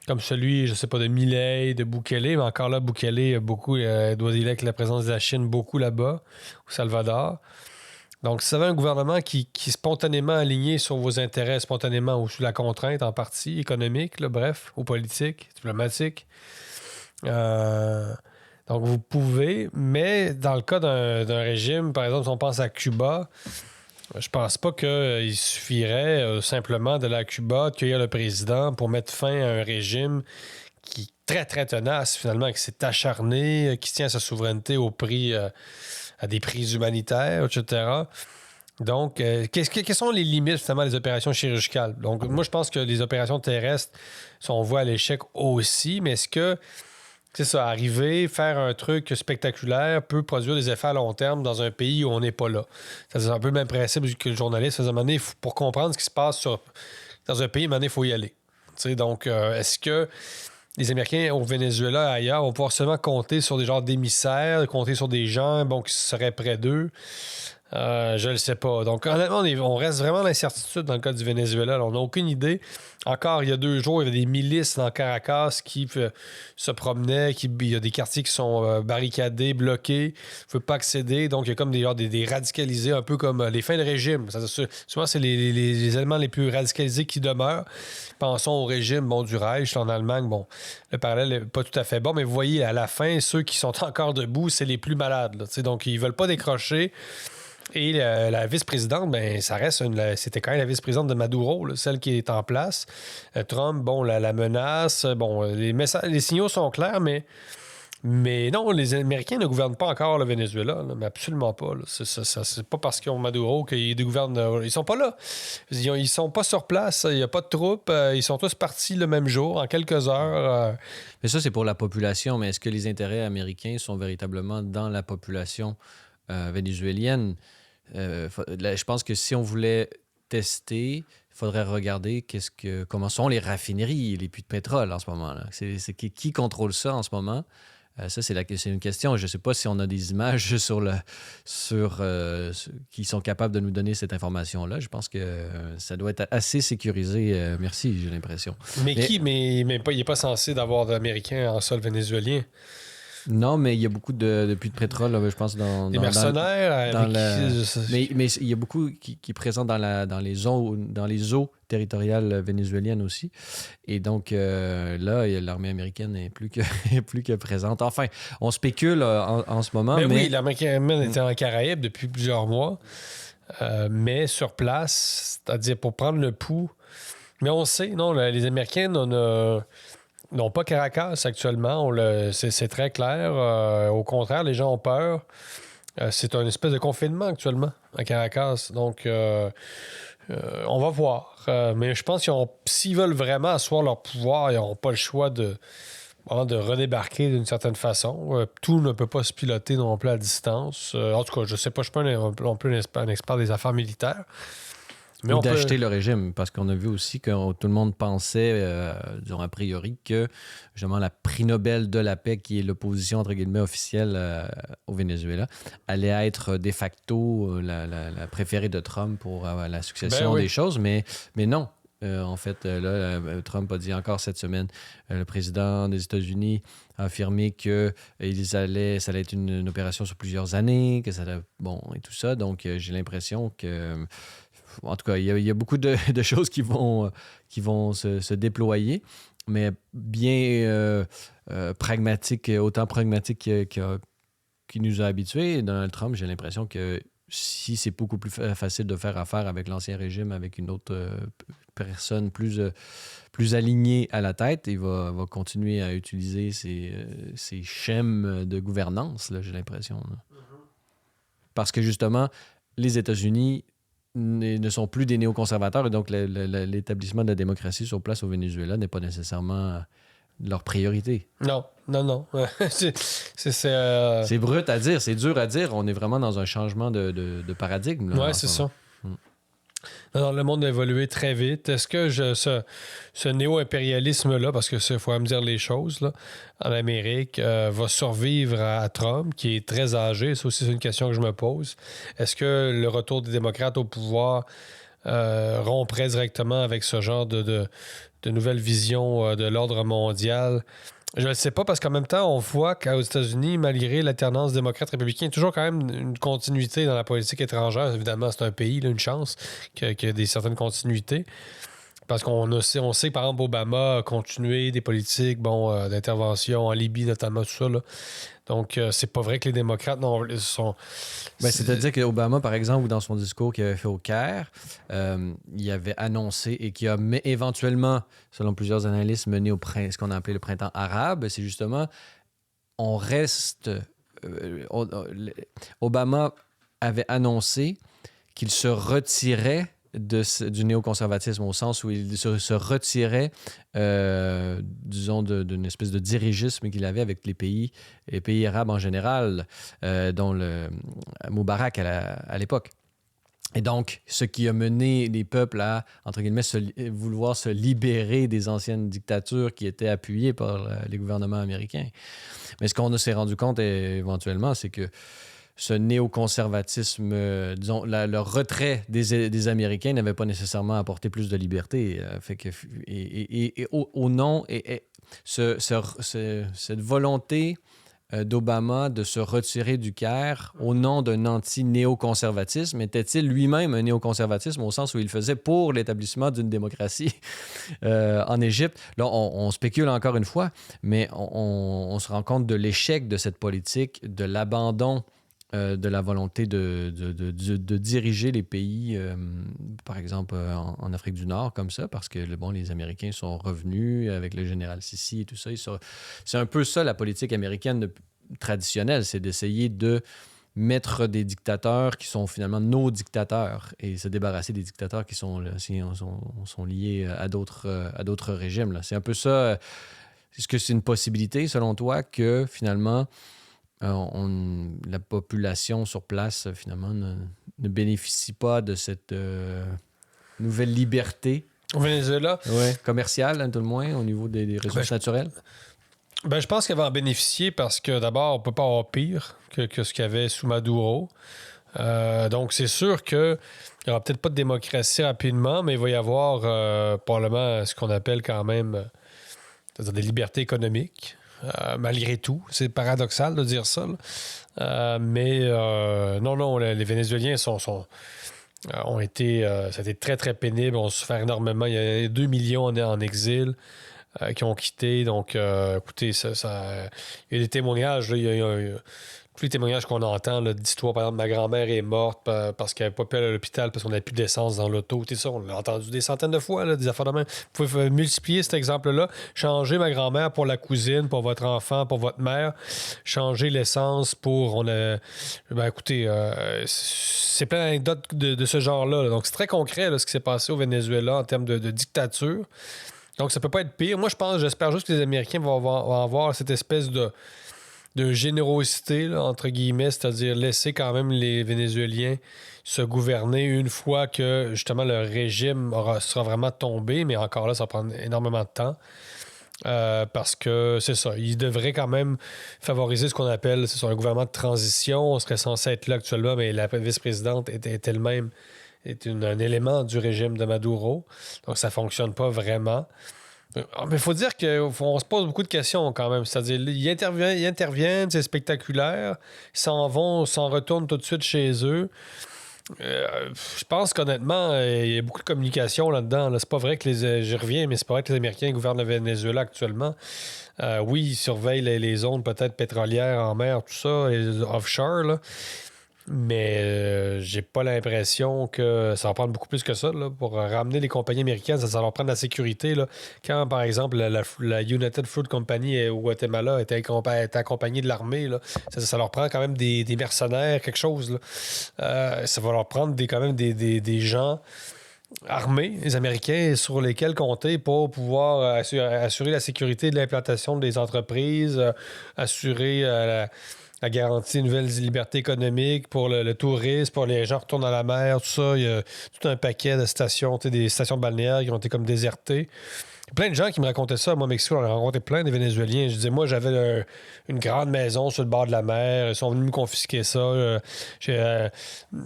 comme celui, je ne sais pas, de Milei, de Bukele, mais encore là, Bukele, beaucoup, doit dire avec la présence de la Chine beaucoup là-bas, au Salvador. Donc, si vous avez un gouvernement qui est spontanément aligné sur vos intérêts, spontanément ou sous la contrainte en partie économique, là, bref, ou politique, diplomatique, donc vous pouvez, mais dans le cas d'un régime, par exemple, si on pense à Cuba, Je pense pas qu'il suffirait simplement d'aller à Cuba, de cueillir le président pour mettre fin à un régime qui est très, très tenace, finalement, qui s'est acharné, qui tient sa souveraineté au prix, à des prix humanitaires, etc. Donc, quelles sont les limites, finalement, des opérations chirurgicales? Donc, moi, je pense que les opérations terrestres sont vouées à l'échec aussi, mais est-ce que, c'est ça, arriver, faire un truc spectaculaire peut produire des effets à long terme dans un pays où on n'est pas là? C'est un peu le même principe que le journaliste. À un moment donné, pour comprendre ce qui se passe dans un pays, à un moment donné, il faut y aller. Donc, est-ce que les Américains au Venezuela et ailleurs vont pouvoir seulement compter sur des genres d'émissaires, compter sur des gens qui seraient près d'eux? Je le sais pas. Donc, honnêtement, on reste vraiment dans l'incertitude dans le cas du Venezuela. On n'a aucune idée. Encore, il y a 2 jours, il y avait des milices dans Caracas qui se promenaient. Il y a des quartiers qui sont barricadés, bloqués. Il ne faut pas accéder. Donc, il y a comme des radicalisés, un peu comme les fins de régime. Souvent, c'est les éléments les plus radicalisés qui demeurent. Pensons au régime du Reich en Allemagne. Bon, le parallèle n'est pas tout à fait bon, mais vous voyez, à la fin, ceux qui sont encore debout, c'est les plus malades. Là, donc, ils ne veulent pas décrocher. Et la vice-présidente, ça reste c'était quand même la vice-présidente de Maduro, là, celle qui est en place. Trump, la menace, les signaux sont clairs, mais non, les Américains ne gouvernent pas encore le Venezuela, là, mais absolument pas. Là. C'est pas parce qu'ils ont Maduro qu'ils gouvernent. Ils sont pas là. Ils sont pas sur place. Il n'y a pas de troupes. Ils sont tous partis le même jour, en quelques heures. Mais ça, c'est pour la population. Mais est-ce que les intérêts américains sont véritablement dans la population vénézuélienne? Je pense que si on voulait tester, il faudrait regarder comment sont les raffineries, les puits de pétrole en ce moment. Là. Qui contrôle ça en ce moment? Ça, c'est une question. Je ne sais pas si on a des images qui sont capables de nous donner cette information-là. Je pense que ça doit être assez sécurisé. Merci, j'ai l'impression. Mais il n'est pas censé d'avoir d'Américains en sol vénézuélien. Non, mais il y a beaucoup de puits de pétrole, là, je pense, des mercenaires. Mais il y a beaucoup qui est présent dans les eaux territoriales vénézuéliennes aussi. Et donc, là, l'armée américaine est plus que présente. Enfin, on spécule en ce moment. Mais oui, l'armée américaine était en Caraïbes depuis plusieurs mois. Mais sur place, c'est-à-dire pour prendre le pouls. Mais on sait, non, les Américains n'ont pas Caracas actuellement. C'est très clair. Au contraire, les gens ont peur. C'est une espèce de confinement actuellement à Caracas. Donc, on va voir. Mais je pense s'ils veulent vraiment asseoir leur pouvoir, ils n'auront pas le choix de redébarquer d'une certaine façon. Tout ne peut pas se piloter non plus à distance. En tout cas, je ne sais pas, je ne suis pas non plus un expert des affaires militaires. Mais ou d'acheter le régime, parce qu'on a vu aussi que tout le monde pensait, disons a priori, que justement la prix Nobel de la paix, qui est l'opposition entre guillemets officielle au Venezuela, allait être de facto la préférée de Trump pour la succession des choses, mais non. En fait, là, Trump a dit encore cette semaine, le président des États-Unis a affirmé que ça allait être une opération sur plusieurs années, que ça allait, et tout ça. Donc, j'ai l'impression que en tout cas, il y a beaucoup de choses qui vont se déployer, mais bien pragmatique, autant pragmatique qui nous a habitués. Donald Trump, j'ai l'impression que si c'est beaucoup plus facile de faire affaire avec l'ancien régime, avec une autre personne plus alignée à la tête, il va continuer à utiliser ces schèmes de gouvernance, là, j'ai l'impression. Là. Parce que justement, les États-Unis ne sont plus des néoconservateurs et donc l'établissement de la démocratie sur place au Venezuela n'est pas nécessairement leur priorité. Non. C'est brut à dire, c'est dur à dire. On est vraiment dans un changement de paradigme. Oui, c'est ça. Non, le monde a évolué très vite. Est-ce que ce néo-impérialisme-là, parce que il faut me dire les choses, là, en Amérique, va survivre à Trump, qui est très âgé? Ça aussi, c'est une question que je me pose. Est-ce que le retour des démocrates au pouvoir romprait directement avec ce genre de nouvelle vision de l'ordre mondial? Je ne sais pas, parce qu'en même temps, on voit qu'aux États-Unis, malgré l'alternance démocrate-républicain, il y a toujours quand même une continuité dans la politique étrangère. Évidemment, c'est un pays, là, une chance qu'il y ait certaines continuités. Parce on sait que, par exemple, Obama a continué des politiques d'intervention en Libye, notamment, tout ça. Là. Donc, c'est pas vrai que les démocrates sont... C'est-à-dire qu'Obama, par exemple, dans son discours qu'il avait fait au Caire, il avait annoncé et qui a éventuellement, selon plusieurs analystes, mené au ce qu'on a appelé le printemps arabe, c'est justement, on reste... Obama avait annoncé qu'il se retirait du néoconservatisme au sens où il se retirait, disons, d'une espèce de dirigisme qu'il avait avec les pays arabes en général, dont le Moubarak à l'époque. Et donc, ce qui a mené les peuples à, entre guillemets, vouloir se libérer des anciennes dictatures qui étaient appuyées par les gouvernements américains. Mais ce qu'on s'est rendu compte éventuellement, c'est que ce néoconservatisme, disons, le retrait des Américains n'avait pas nécessairement apporté plus de liberté. Au nom, cette volonté d'Obama de se retirer du Caire au nom d'un anti-néoconservatisme, était-il lui-même un néoconservatisme au sens où il faisait pour l'établissement d'une démocratie en Égypte? Là, on spécule encore une fois, mais on se rend compte de l'échec de cette politique, de l'abandon de la volonté de diriger les pays, par exemple en Afrique du Nord, comme ça, parce que les Américains sont revenus avec le général Sissi et tout ça. C'est un peu ça, la politique américaine traditionnelle, c'est d'essayer de mettre des dictateurs qui sont finalement nos dictateurs et se débarrasser des dictateurs qui sont liés à d'autres régimes. Là. C'est un peu ça. Est-ce que c'est une possibilité, selon toi, que finalement... la population sur place, finalement, ne bénéficie pas de cette nouvelle liberté au Venezuela? Commerciale, tout le moins, au niveau des ressources naturelles? Je pense qu'elle va en bénéficier parce que, d'abord, on ne peut pas avoir pire que ce qu'il y avait sous Maduro. Donc, c'est sûr qu'il n'y aura peut-être pas de démocratie rapidement, mais il va y avoir probablement ce qu'on appelle quand même des libertés économiques. Malgré tout. C'est paradoxal de dire ça. Non, les Vénézuéliens ont été... ça a été très, très pénible. On souffert énormément. Il y a 2 millions en exil qui ont quitté. Donc, écoutez, il y a des témoignages. Là, il y a tous les témoignages qu'on entend d'histoires, par exemple, ma grand-mère est morte parce qu'elle n'avait pas pu aller à l'hôpital parce qu'on n'avait plus d'essence dans l'auto. Ça, on l'a entendu des centaines de fois, des affaires de même. Vous pouvez multiplier cet exemple-là. Changer ma grand-mère pour la cousine, pour votre enfant, pour votre mère. Changer l'essence pour... écoutez, c'est plein d'anecdotes de ce genre-là. Donc, c'est très concret ce qui s'est passé au Venezuela en termes de dictature. Donc, ça peut pas être pire. Moi, j'espère juste que les Américains vont avoir cette espèce de générosité, là, entre guillemets, c'est-à-dire laisser quand même les Vénézuéliens se gouverner une fois que, justement, le régime sera vraiment tombé, mais encore là, ça va prendre énormément de temps. Parce que, c'est ça, ils devraient quand même favoriser ce qu'on appelle, un gouvernement de transition. On serait censé être là actuellement, mais la vice-présidente est elle-même un élément du régime de Maduro. Donc, ça fonctionne pas vraiment. Mais il faut dire qu'on se pose beaucoup de questions quand même. C'est-à-dire, ils interviennent, c'est spectaculaire. Ils s'en retournent tout de suite chez eux. Je pense qu'honnêtement, il y a beaucoup de communication là-dedans. Là. C'est pas vrai que j'y reviens, mais c'est pas vrai que les Américains gouvernent le Venezuela actuellement. Oui, ils surveillent les zones peut-être pétrolières en mer, tout ça, les offshore, là. Mais j'ai pas l'impression que ça va prendre beaucoup plus que ça là, pour ramener les compagnies américaines. Ça va leur prendre la sécurité. Là. Quand, par exemple, la United Fruit Company au Guatemala est accompagnée de l'armée, là, ça leur prend quand même des mercenaires, quelque chose. Là. Ça va leur prendre quand même des gens armés, les Américains, sur lesquels compter pour pouvoir assurer la sécurité de l'implantation des entreprises, assurer la garantie une nouvelle liberté économique pour le tourisme, pour les gens qui retournent à la mer, tout ça. Il y a tout un paquet de stations, des stations balnéaires qui ont été comme désertées. Il y a plein de gens qui me racontaient ça. Moi, au Mexique, on a rencontré plein de Vénézuéliens. Je disais, moi, j'avais une grande maison sur le bord de la mer. Ils sont venus me confisquer ça.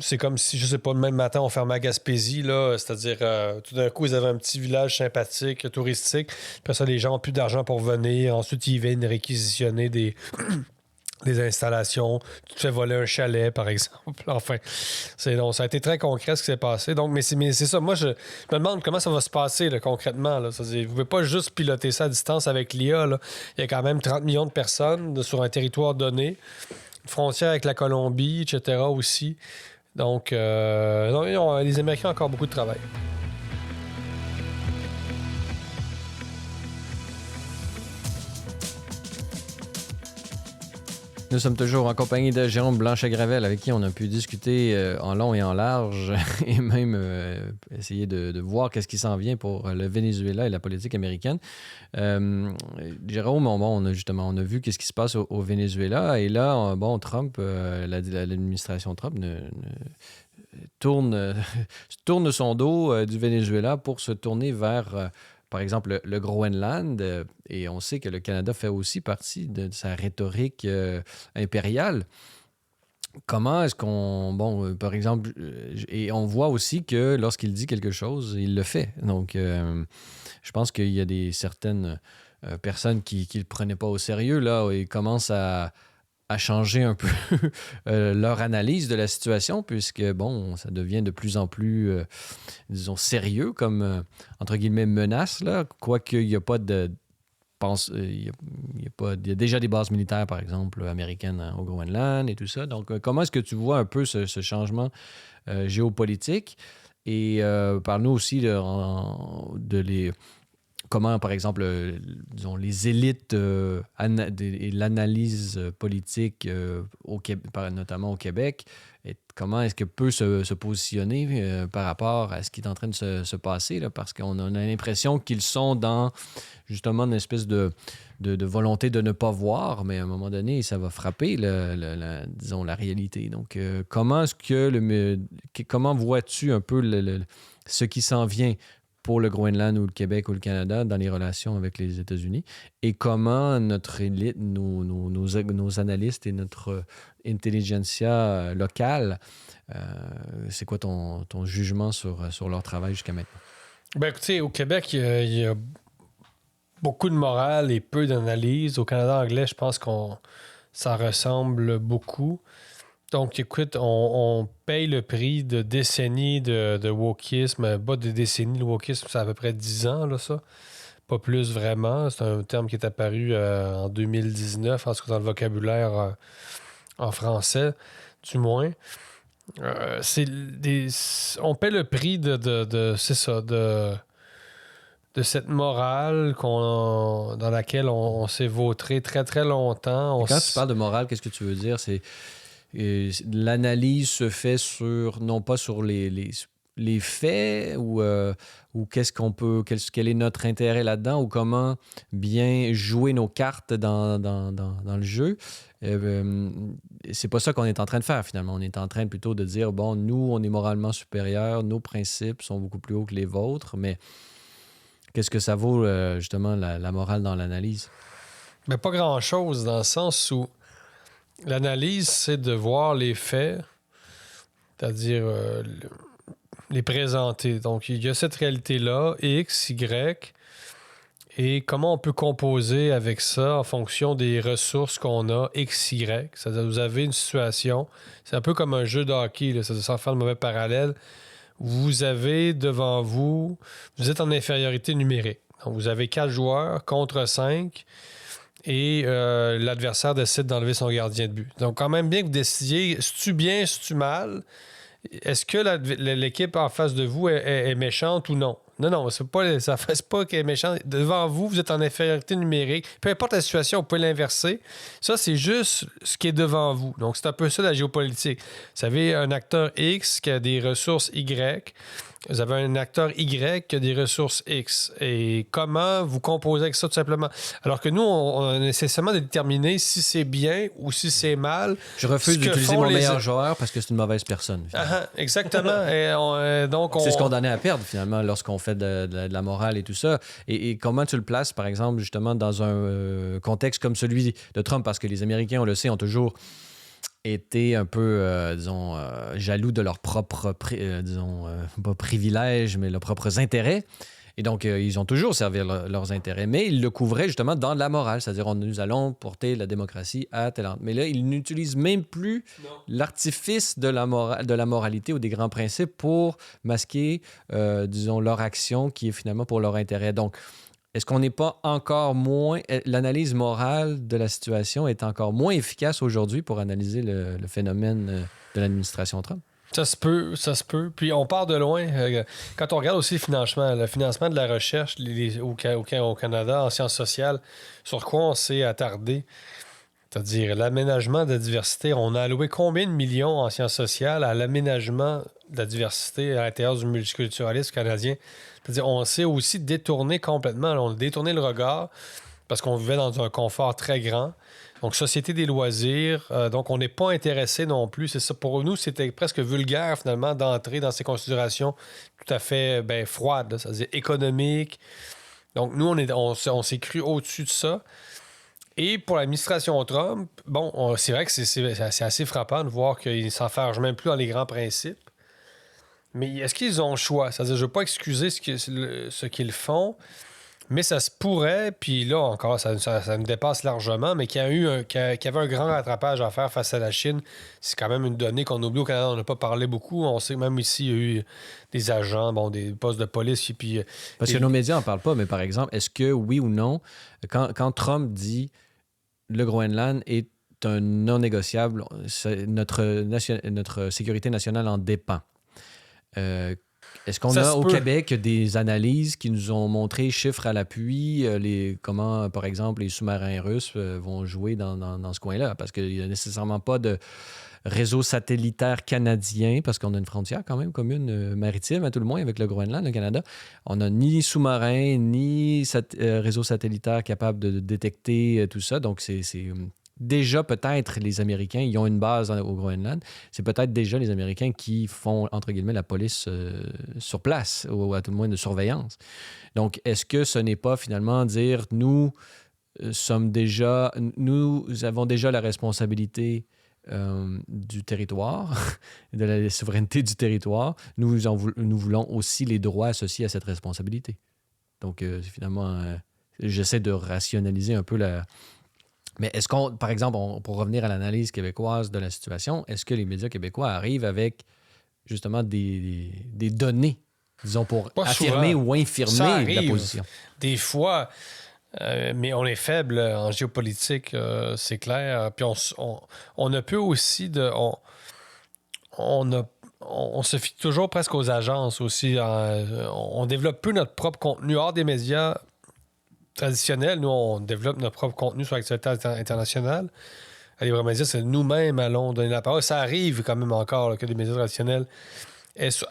C'est comme si, je sais pas, le même matin, on fermait à Gaspésie. Là, c'est-à-dire, tout d'un coup, ils avaient un petit village sympathique, touristique. Puis ça, les gens n'ont plus d'argent pour venir. Ensuite, ils viennent réquisitionner des installations, tu te fais voler un chalet, par exemple. Enfin, donc, ça a été très concret ce qui s'est passé. Donc, mais c'est ça. Moi, je me demande comment ça va se passer là, concrètement. Là. C'est-à-dire, vous ne pouvez pas juste piloter ça à distance avec l'IA. Là. Il y a quand même 30 millions de personnes sur un territoire donné, une frontière avec la Colombie, etc. aussi. Donc, les Américains ont encore beaucoup de travail. Nous sommes toujours en compagnie de Jérôme Blanchet-Gravel, avec qui on a pu discuter en long et en large et même essayer de voir qu'est-ce qui s'en vient pour le Venezuela et la politique américaine. Jérôme, on a vu qu'est-ce qui se passe au Venezuela et là, Trump, l'administration Trump tourne son dos du Venezuela pour se tourner vers... par exemple, le Groenland, et on sait que le Canada fait aussi partie de sa rhétorique impériale. Comment est-ce qu'on... par exemple, et on voit aussi que lorsqu'il dit quelque chose, il le fait. Donc, je pense qu'il y a certaines personnes qui ne le prenaient pas au sérieux, là, et commencent à changer un peu leur analyse de la situation, puisque, ça devient de plus en plus, disons, sérieux comme, entre guillemets, menace, là, quoique il n'y a pas de... il y a déjà des bases militaires, par exemple, américaines au Groenland et tout ça. Donc, comment est-ce que tu vois un peu ce changement géopolitique? Et parle-nous aussi comment, par exemple, disons, les élites et l'analyse politique, notamment au Québec, et comment est-ce que peut se positionner par rapport à ce qui est en train de se passer, là, parce qu'on a l'impression qu'ils sont dans, justement, une espèce de volonté de ne pas voir, mais à un moment donné, ça va frapper, disons, la réalité. Donc, comment vois-tu un peu ce qui s'en vient pour le Groenland ou le Québec ou le Canada dans les relations avec les États-Unis, et comment notre élite, nos analystes et notre intelligentsia locale, c'est quoi ton jugement sur leur travail jusqu'à maintenant? Ben écoutez, au Québec, il y a beaucoup de morale et peu d'analyse. Au Canada anglais, je pense ça ressemble beaucoup. Donc, écoute, on paye le prix de décennies de wokisme. Pas de décennies, le wokisme, c'est à peu près 10 ans, là, ça. Pas plus vraiment. C'est un terme qui est apparu en 2019, en tout cas dans le vocabulaire en français, du moins. On paie le prix c'est ça, de cette morale dans laquelle on s'est vautré très, très longtemps. Quand tu parles de morale, qu'est-ce que tu veux dire? L'analyse se fait non pas sur les faits ou quel est notre intérêt là-dedans ou comment bien jouer nos cartes dans le jeu. C'est pas ça qu'on est en train de faire finalement. On est en train plutôt de dire, nous, on est moralement supérieurs, nos principes sont beaucoup plus hauts que les vôtres, mais qu'est-ce que ça vaut justement la morale dans l'analyse? Mais pas grand-chose dans le sens où l'analyse, c'est de voir les faits, c'est-à-dire les présenter. Donc, il y a cette réalité-là, X, Y, et comment on peut composer avec ça en fonction des ressources qu'on a, X, Y. C'est-à-dire, vous avez une situation, c'est un peu comme un jeu de hockey, là, sans faire de mauvais parallèle. Vous avez devant vous, vous êtes en infériorité numérique. Donc, vous avez 4 joueurs contre 5. Et l'adversaire décide d'enlever son gardien de but. Donc, quand même bien que vous décidiez, es-tu bien, es-tu mal? Est-ce que l'équipe en face de vous est méchante ou non? Non, ça ne fait pas qu'elle est méchante. Devant vous, vous êtes en infériorité numérique. Peu importe la situation, vous pouvez l'inverser. Ça, c'est juste ce qui est devant vous. Donc, c'est un peu ça la géopolitique. Vous avez un acteur X qui a des ressources Y. Vous avez un acteur Y qui a des ressources X. Et comment vous composez avec ça, tout simplement? Alors que nous, on a nécessairement de déterminer si c'est bien ou si c'est mal. Je refuse d'utiliser mon meilleur joueur parce que c'est une mauvaise personne. Exactement. C'est ce qu'on condamné à perdre, finalement, lorsqu'on fait de la morale et tout ça. Et comment tu le places, par exemple, justement, dans un contexte comme celui de Trump? Parce que les Américains, on le sait, ont toujours été un peu, jaloux de leurs propres, pas privilèges, mais leurs propres intérêts. Et donc, ils ont toujours servi leurs intérêts, mais ils le couvraient justement dans la morale, c'est-à-dire nous allons porter la démocratie à tel endroit. Mais là, ils n'utilisent même plus l'artifice de la moralité ou des grands principes pour masquer, disons, leur action qui est finalement pour leur intérêt. Donc, est-ce qu'on n'est pas encore moins... L'analyse morale de la situation est encore moins efficace aujourd'hui pour analyser le phénomène de l'administration Trump? Ça se peut, ça se peut. Puis on part de loin. Quand on regarde aussi le financement de la recherche au Canada en sciences sociales, sur quoi on s'est attardé? C'est-à-dire l'aménagement de la diversité. On a alloué combien de millions en sciences sociales à l'aménagement de la diversité à l'intérieur du multiculturalisme canadien? C'est-à-dire on s'est aussi détourné complètement. On a détourné le regard parce qu'on vivait dans un confort très grand. Donc, Société des loisirs. Donc, on n'est pas intéressé non plus. C'est ça. Pour nous, c'était presque vulgaire, finalement, d'entrer dans ces considérations tout à fait froides, c'est-à-dire économiques. Donc, nous, on s'est cru au-dessus de ça. Et pour l'administration Trump, c'est vrai que c'est assez frappant de voir qu'ils ne s'enferment même plus dans les grands principes. Mais est-ce qu'ils ont le choix? C'est-à-dire, je ne veux pas excuser ce qu'ils font, mais ça se pourrait, puis là encore, ça me dépasse largement, mais qu'il y avait un grand rattrapage à faire face à la Chine. C'est quand même une donnée qu'on oublie au Canada. On n'a pas parlé beaucoup. On sait que même ici, il y a eu des agents, des postes de police. Puis, parce que nos médias n'en parlent pas, mais par exemple, est-ce que oui ou non, quand Trump dit le Groenland est un non négociable, notre sécurité nationale en dépend. Est-ce qu'on a au Québec des analyses qui nous ont montré, chiffres à l'appui, comment, par exemple, les sous-marins russes vont jouer dans ce coin-là? Parce qu'il n'y a nécessairement pas de réseau satellitaire canadien, parce qu'on a une frontière quand même commune maritime, à tout le moins, avec le Groenland, le Canada. On n'a ni sous-marin, ni réseau satellitaire capable de détecter tout ça. Donc, c'est déjà peut-être les Américains, ils ont une base au Groenland. C'est peut-être déjà les Américains qui font, entre guillemets, la police sur place, ou à tout le moins de surveillance. Donc, est-ce que ce n'est pas finalement dire, nous avons déjà la responsabilité du territoire, de la souveraineté du territoire. Nous voulons aussi les droits associés à cette responsabilité. Donc, finalement, j'essaie de rationaliser un peu la... Mais est-ce qu'on, par exemple, pour revenir à l'analyse québécoise de la situation, est-ce que les médias québécois arrivent avec justement des données, disons, pour affirmer ou infirmer la position? Des fois, mais on est faible en géopolitique, c'est clair. Puis on ne peut aussi on se fie toujours presque aux agences aussi. On développe peu notre propre contenu hors des médias traditionnels. Nous, on développe notre propre contenu sur l'actualité internationale. Les vrais médias, c'est nous-mêmes allons donner la parole. Ça arrive quand même encore que des médias traditionnels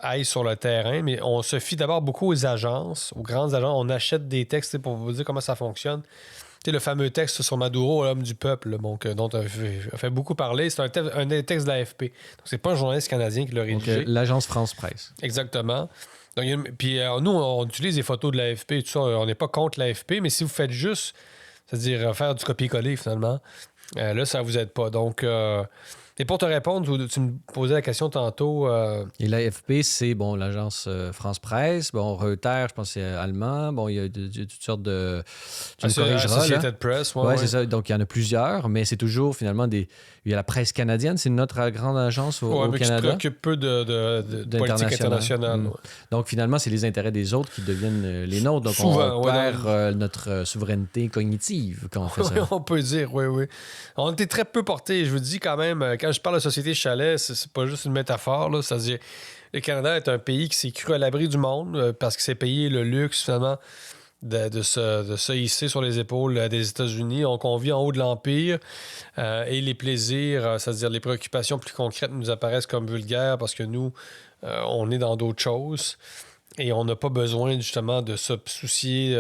aillent sur le terrain, mais on se fie d'abord beaucoup aux agences, aux grandes agences. On achète des textes pour vous dire comment ça fonctionne. Tu sais, le fameux texte sur Maduro, l'homme du peuple, dont on a fait beaucoup parler, c'est un texte de l'AFP. Donc, c'est pas un journaliste canadien qui l'a rédigé. Donc, l'agence France-Presse. Exactement. Donc, puis nous, on utilise des photos de l'AFP et tout ça. On n'est pas contre l'AFP, mais si vous faites juste, c'est-à-dire faire du copier-coller, finalement, là, ça vous aide pas. Donc... Et pour te répondre, tu me posais la question tantôt. Et l'AFP, c'est l'agence France-Presse. Reuters, je pense que c'est allemand. Il y a toutes sortes de... Tu me corrigeras, Associated Press, ouais, c'est ça. Donc, il y en a plusieurs, mais c'est toujours finalement des... Il y a la presse canadienne, c'est notre grande agence au mais Canada. Qui se préoccupe peu de politique internationale. Ouais. Donc, finalement, c'est les intérêts des autres qui deviennent les nôtres. Donc, souvent, on perd notre souveraineté cognitive quand on fait ça. On peut dire, oui. On était très peu portés. Je vous dis quand même, quand je parle de société chalet, c'est pas juste une métaphore. Là. C'est-à-dire, le Canada est un pays qui s'est cru à l'abri du monde parce qu'il s'est payé le luxe, finalement, de se hisser sur les épaules des États-Unis. Donc, on vit en haut de l'Empire et les plaisirs, c'est-à-dire les préoccupations plus concrètes nous apparaissent comme vulgaires parce que nous, on est dans d'autres choses. Et on n'a pas besoin, justement, de se soucier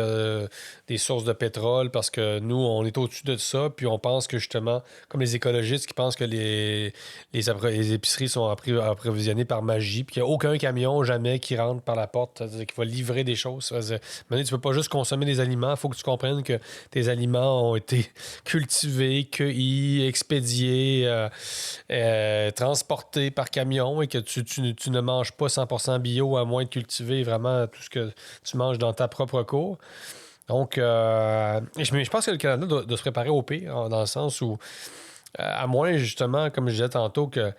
des sources de pétrole parce que nous, on est au-dessus de ça. Puis on pense que, justement, comme les écologistes qui pensent que les épiceries sont approvisionnées par magie, puis qu'il n'y a aucun camion jamais qui rentre par la porte, c'est-à-dire qu'il va livrer des choses. Maintenant, tu ne peux pas juste consommer des aliments. Il faut que tu comprennes que tes aliments ont été cultivés, cueillis, expédiés, transportés par camion et que tu ne manges pas 100% bio à moins de cultiver vraiment tout ce que tu manges dans ta propre cour. Donc, je pense que le Canada doit se préparer au pire, dans le sens où, à moins, justement, comme je disais tantôt, que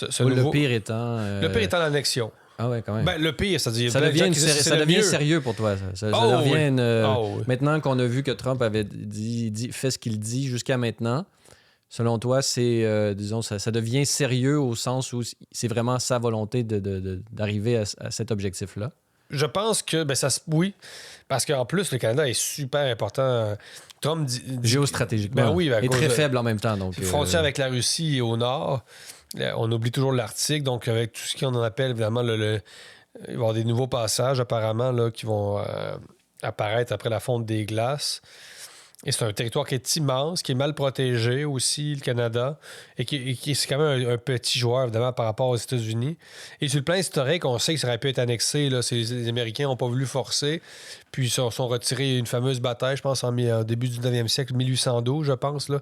le pire étant... Le pire étant l'annexion. Ah ouais, quand même. Ben, le pire, c'est-à-dire... Ça devient sérieux pour toi. Ça devient oui. Maintenant qu'on a vu que Trump avait fait ce qu'il dit jusqu'à maintenant, selon toi, c'est, disons, ça devient sérieux au sens où c'est vraiment sa volonté d'arriver à cet objectif-là? Je pense que, oui, parce qu'en plus, le Canada est super important. Trump dit... Géostratégiquement. Ben oui, et très faible en même temps. Donc, frontière avec la Russie et au nord. On oublie toujours l'Arctique, donc avec tout ce qu'on en appelle, évidemment, il va y avoir des nouveaux passages, apparemment, là, qui vont apparaître après la fonte des glaces. Et c'est un territoire qui est immense, qui est mal protégé aussi, le Canada, et qui c'est quand même un petit joueur, évidemment, par rapport aux États-Unis. Et sur le plan historique, on sait que ça aurait pu être annexé. Là, les Américains n'ont pas voulu forcer, puis ils sont retirés une fameuse bataille, je pense, en début du 19e siècle, 1812, je pense. Là.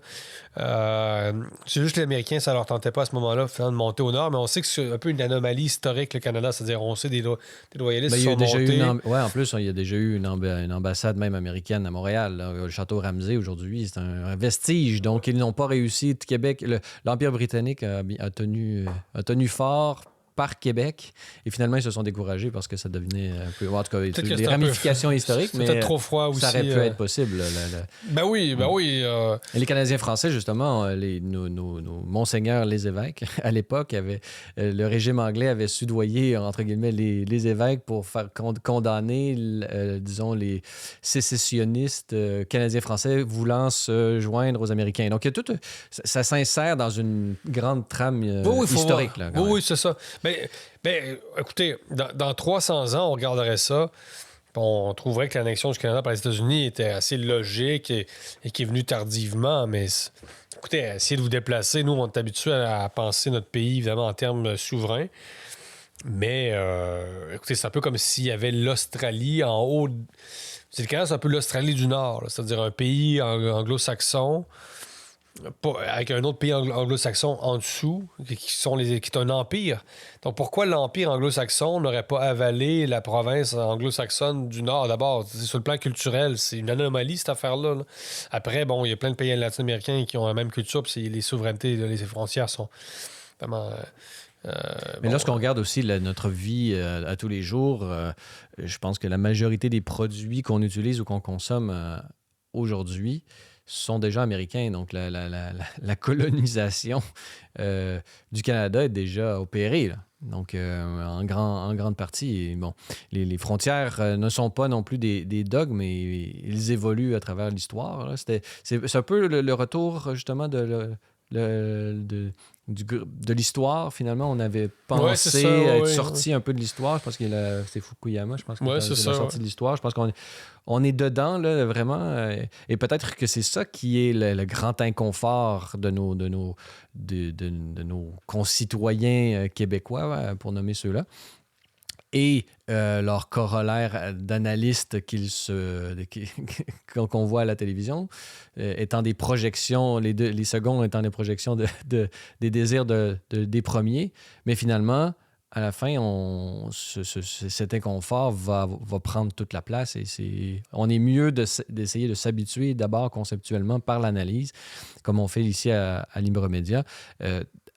C'est juste que les Américains, ça leur tentait pas à ce moment-là de monter au nord, mais on sait que c'est un peu une anomalie historique, le Canada. C'est-à-dire, on sait des loyalistes qui sont montés. En plus, il y a déjà eu une ambassade même américaine à Montréal, là, le château Ramsay aujourd'hui, c'est un vestige. Donc, ils n'ont pas réussi. Québec, l'Empire britannique a tenu fort par Québec. Et finalement, ils se sont découragés parce que ça devenait un peu... En tout cas, des ramifications historiques, mais peut-être trop froid aussi, ça aurait pu être possible. Ben oui. Et les Canadiens français, justement, nos monseigneurs, les évêques, à l'époque, le régime anglais avait soudoyé, entre guillemets, les évêques pour faire condamner, disons, les sécessionnistes canadiens-français voulant se joindre aux Américains. Donc, ça s'insère dans une grande trame historique. Là, oui, c'est ça. Ben, écoutez, dans 300 ans, on regarderait ça, on trouverait que l'annexion du Canada par les États-Unis était assez logique et qui est venue tardivement, mais écoutez, essayez de vous déplacer. Nous, on est habitués à penser notre pays, évidemment, en termes souverains, mais écoutez, c'est un peu comme s'il y avait l'Australie en haut. C'est le Canada, c'est un peu l'Australie du Nord, là, c'est-à-dire un pays anglo-saxon, avec un autre pays anglo-saxon en dessous, qui est un empire. Donc, pourquoi l'empire anglo-saxon n'aurait pas avalé la province anglo-saxonne du Nord? D'abord, sur le plan culturel, c'est une anomalie, cette affaire-là. Là. Après, bon, il y a plein de pays latino-américains qui ont la même culture, puis les souverainetés, les frontières sont vraiment... Mais lorsqu'on regarde aussi notre vie à tous les jours, je pense que la majorité des produits qu'on utilise ou qu'on consomme aujourd'hui sont déjà américains. Donc, la colonisation du Canada est déjà opérée, là. Donc, en grande partie. Et bon, les frontières ne sont pas non plus des dogmes, mais ils évoluent à travers l'histoire. Là. C'est un peu le retour, justement, de l'histoire. Finalement, on avait pensé être sorti un peu de l'histoire. Je pense que c'est Fukuyama, je pense, qui est sorti de l'histoire. Je pense qu'on est dedans, là, vraiment. Et peut-être que c'est ça qui est le grand inconfort de nos concitoyens québécois, pour nommer ceux-là. Et leur corollaire d'analystes qu'on voit à la télévision, étant des projections, les seconds étant des projections des désirs des premiers. Mais finalement, à la fin, cet inconfort va prendre toute la place et on est mieux d'essayer de s'habituer d'abord conceptuellement par l'analyse, comme on fait ici à Libre Média,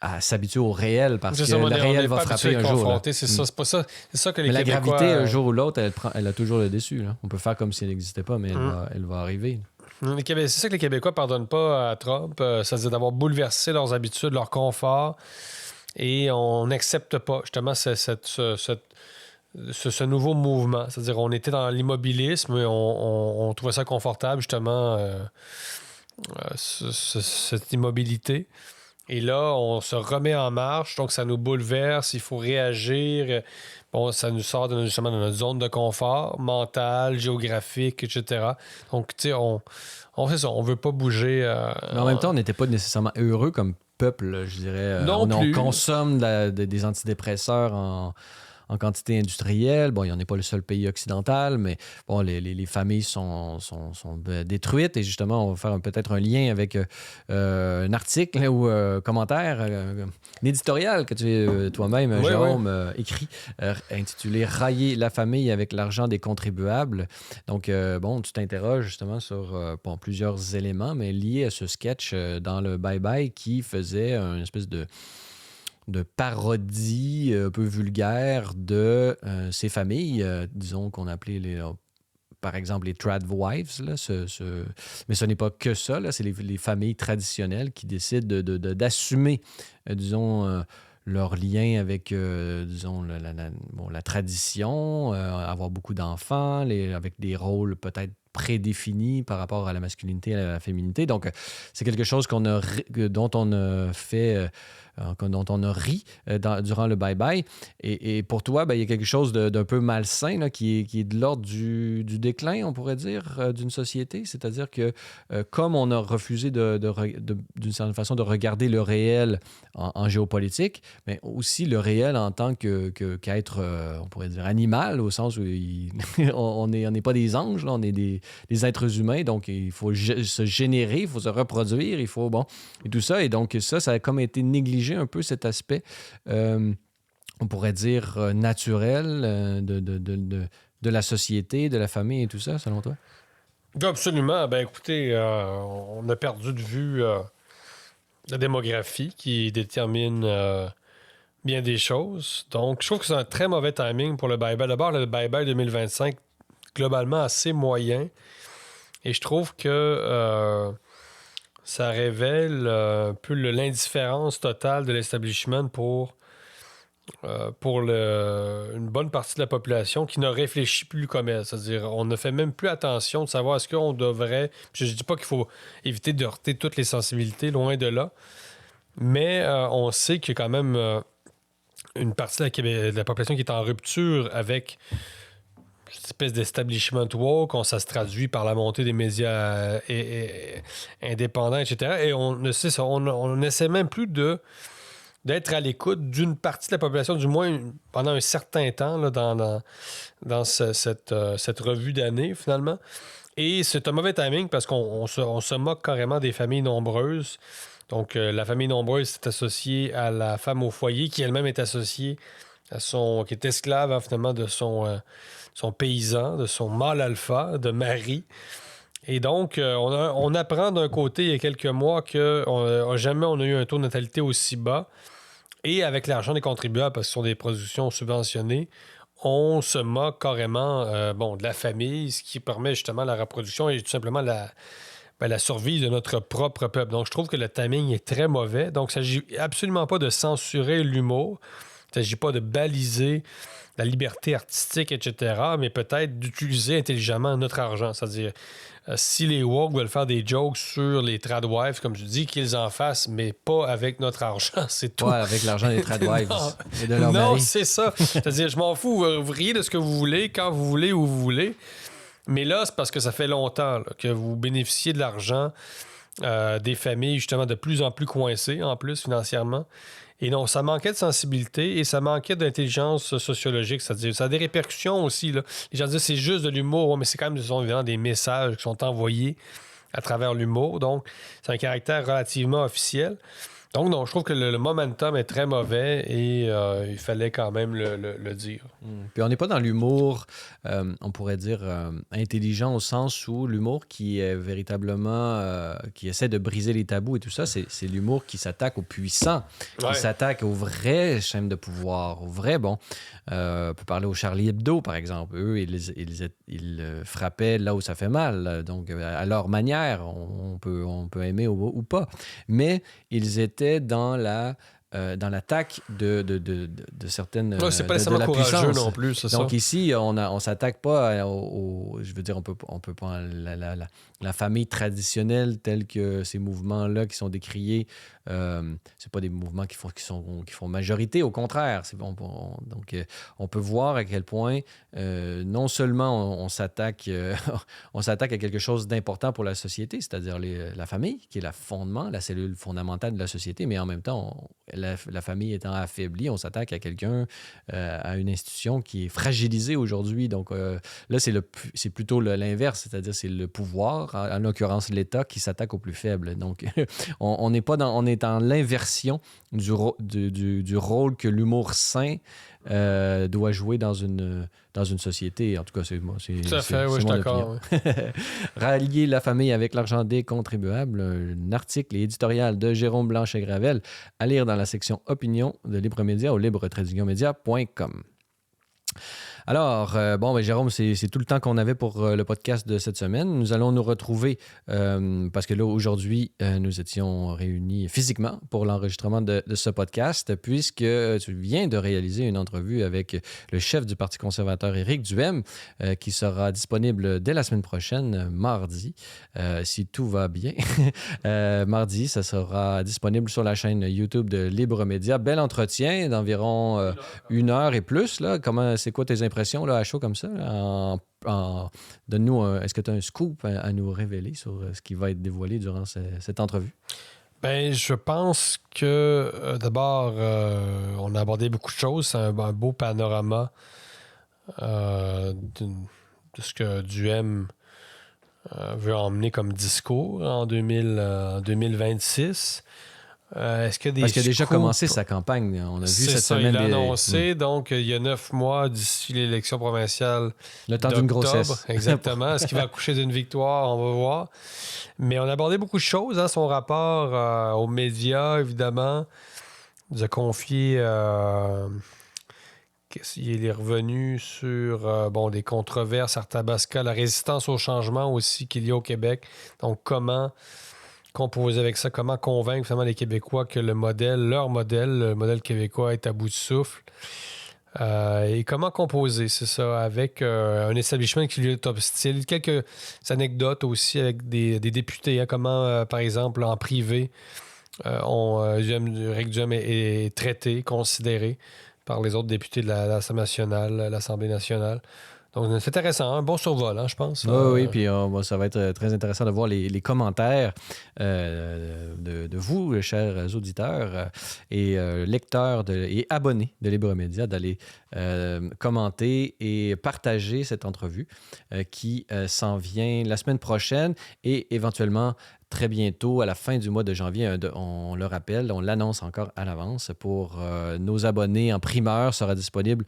à s'habituer au réel parce que le réel va frapper un jour. C'est ça que les mais Québécois... la gravité, un jour ou l'autre, elle a toujours le dessus. Là. On peut faire comme si elle n'existait pas, mais elle va arriver. C'est ça que les Québécois ne pardonnent pas à Trump, c'est-à-dire d'avoir bouleversé leurs habitudes, leur confort, et on n'accepte pas justement ce nouveau mouvement. C'est-à-dire on était dans l'immobilisme, et on trouvait ça confortable, justement, cette immobilité. Et là, on se remet en marche, donc ça nous bouleverse, il faut réagir. Bon, ça nous sort justement de notre zone de confort, mentale, géographique, etc. Donc, tu sais, on fait ça, on veut pas bouger. Mais en même temps, on n'était pas nécessairement heureux comme peuple, je dirais. Non plus. On consomme des antidépresseurs en en quantité industrielle. Bon, il n'y en a pas le seul pays occidental, mais bon, les familles sont détruites. Et justement, on va faire peut-être un lien avec un article ou commentaire, un éditorial que tu toi-même, Oui, oui. Jérôme, écrit, intitulé Railler la famille avec l'argent des contribuables. Donc, bon, tu t'interroges justement sur plusieurs éléments, mais liés à ce sketch dans le Bye Bye qui faisait une espèce de parodie un peu vulgaire de ces familles, disons qu'on appelait par exemple les trad wives, là, mais ce n'est pas que ça, là, c'est les familles traditionnelles qui décident d'assumer, disons, leur lien avec, disons, la tradition, avoir beaucoup d'enfants, avec des rôles peut-être prédéfinis par rapport à la masculinité et à la féminité. Donc, c'est quelque chose dont on a fait... dont on a ri durant le bye-bye. Et pour toi, ben, il y a quelque chose d'un peu malsain là, qui est de l'ordre du déclin, on pourrait dire, d'une société. C'est-à-dire que comme on a refusé d'une certaine façon de regarder le réel en géopolitique, mais aussi le réel en tant qu'être, on pourrait dire, animal, au sens où on n'est pas des anges, là, on est des êtres humains, donc il faut se générer, il faut se reproduire, il faut, bon, et tout ça. Et donc ça a comme été négligé un peu cet aspect, on pourrait dire, naturel de la société, de la famille et tout ça, selon toi? Absolument. Ben écoutez, on a perdu de vue la démographie qui détermine bien des choses. Donc, je trouve que c'est un très mauvais timing pour le bye-bye. D'abord, le bye-bye 2025, globalement assez moyen. Et je trouve que ça révèle un peu l'indifférence totale de l'establishment pour une bonne partie de la population qui ne réfléchit plus comme elle. C'est-à-dire, on ne fait même plus attention de savoir est-ce qu'on devrait... Je ne dis pas qu'il faut éviter de heurter toutes les sensibilités, loin de là, mais on sait qu'il y a quand même une partie de la population qui est en rupture avec cette espèce d'establishment woke, ça se traduit par la montée des médias indépendants, etc. Et on n'essaie même plus d'être à l'écoute d'une partie de la population, du moins pendant un certain temps, là, dans cette revue d'année, finalement. Et c'est un mauvais timing parce qu'on se moque carrément des familles nombreuses. Donc, la famille nombreuse est associée à la femme au foyer, qui elle-même est associée qui est esclave, hein, finalement, de son paysan, de son mâle alpha, de mari. Et donc, on apprend d'un côté, il y a quelques mois, que jamais on a eu un taux de natalité aussi bas. Et avec l'argent des contribuables, parce que ce sont des productions subventionnées, on se moque carrément de la famille, ce qui permet justement la reproduction et tout simplement la survie de notre propre peuple. Donc, je trouve que le timing est très mauvais. Donc, il ne s'agit absolument pas de censurer l'humour. Il ne s'agit pas de baliser la liberté artistique, etc., mais peut-être d'utiliser intelligemment notre argent. C'est-à-dire, si les woke veulent faire des jokes sur les tradwives, comme je dis, qu'ils en fassent, mais pas avec notre argent, c'est tout. Ouais, avec l'argent des tradwives et de leur Non, mari. c'est ça. C'est-à-dire, je m'en fous, vous riez de ce que vous voulez, quand vous voulez, où vous voulez. Mais là, c'est parce que ça fait longtemps là, que vous bénéficiez de l'argent des familles, justement, de plus en plus coincées, en plus, financièrement. Et non, ça manquait de sensibilité et ça manquait d'intelligence sociologique. C'est-à-dire, ça a des répercussions aussi. Là. Les gens disent c'est juste de l'humour, mais c'est quand même évidemment des messages qui sont envoyés à travers l'humour. Donc, c'est un caractère relativement officiel. Donc, non, je trouve que le momentum est très mauvais et il fallait quand même le dire. Puis on n'est pas dans l'humour, on pourrait dire, intelligent au sens où l'humour qui est véritablement, qui essaie de briser les tabous et tout ça, c'est l'humour qui s'attaque aux puissants, qui s'attaque aux vraies chaînes de pouvoir, aux vrais, bon, on peut parler aux Charlie Hebdo, par exemple. Eux, ils frappaient là où ça fait mal, donc à leur manière, on peut aimer ou pas. Mais ils étaient dans l'attaque de certaines c'est pas de nécessairement la courageux puissance. non plus, c'est Donc ça. ici, on s'attaque pas je veux dire, on peut pas la famille traditionnelle telle que ces mouvements-là qui sont décriés, c'est pas des mouvements qui font majorité, au contraire. C'est bon, donc on peut voir à quel point non seulement on s'attaque on s'attaque à quelque chose d'important pour la société, c'est-à-dire la famille, qui est le fondement, la cellule fondamentale de la société, mais en même temps, la famille étant affaiblie, on s'attaque à quelqu'un, à une institution qui est fragilisée aujourd'hui. Donc là, c'est plutôt l'inverse, c'est-à-dire c'est le pouvoir, en l'occurrence l'État, qui s'attaque aux plus faibles. Donc on est dans l'inversion du rôle que l'humour sain doit jouer dans une société. En tout cas, c'est tout à fait, oui, je suis d'accord. Oui. Rallier la famille avec l'argent des contribuables, un article et éditorial de Jérôme Blanchet-Gravel à lire dans la section Opinion de Libre Média au libre-media.com. Alors, Jérôme, c'est tout le temps qu'on avait pour le podcast de cette semaine. Nous allons nous retrouver parce que là, aujourd'hui, nous étions réunis physiquement pour l'enregistrement de ce podcast, puisque tu viens de réaliser une entrevue avec le chef du Parti conservateur, Éric Duhaime, qui sera disponible dès la semaine prochaine, mardi, si tout va bien. Mardi, ça sera disponible sur la chaîne YouTube de Libre Média. Bel entretien d'environ 1 heure et plus. Là. C'est quoi tes impressions là, à chaud comme ça? Donne-nous, est-ce que tu as un scoop à nous révéler sur ce qui va être dévoilé durant cette entrevue? Ben, je pense que d'abord, on a abordé beaucoup de choses. C'est un beau panorama de ce que Duhaime veut emmener comme discours en 2026. Est-ce qu'il y a des Parce qu'il a déjà commencé sa campagne. On a vu cette semaine. Il a annoncé, donc il y a 9 mois d'ici l'élection provinciale. Le temps d'une grossesse. Exactement. Est-ce qu'il va accoucher d'une victoire? On va voir. Mais on a abordé beaucoup de choses. Hein, son rapport aux médias, évidemment. Il nous a confié... il est revenu sur des controverses, Arthabasca, la résistance au changement aussi qu'il y a au Québec. Donc, comment composer avec ça, comment convaincre finalement les Québécois que le modèle québécois est à bout de souffle. Et comment composer, c'est ça, avec un establishment qui lui est hostile. Quelques anecdotes aussi avec des députés, hein, comment, par exemple, en privé, Éric Duhaime est traité, considéré par les autres députés de l'Assemblée nationale. Donc, c'est intéressant, un bon survol, hein, je pense. Oui, puis ça va être très intéressant de voir les commentaires de vous, chers auditeurs et lecteurs et abonnés de Libre Média, d'aller commenter et partager cette entrevue qui s'en vient la semaine prochaine et éventuellement très bientôt, à la fin du mois de janvier, on le rappelle, on l'annonce encore à l'avance pour nos abonnés en primeur, sera disponible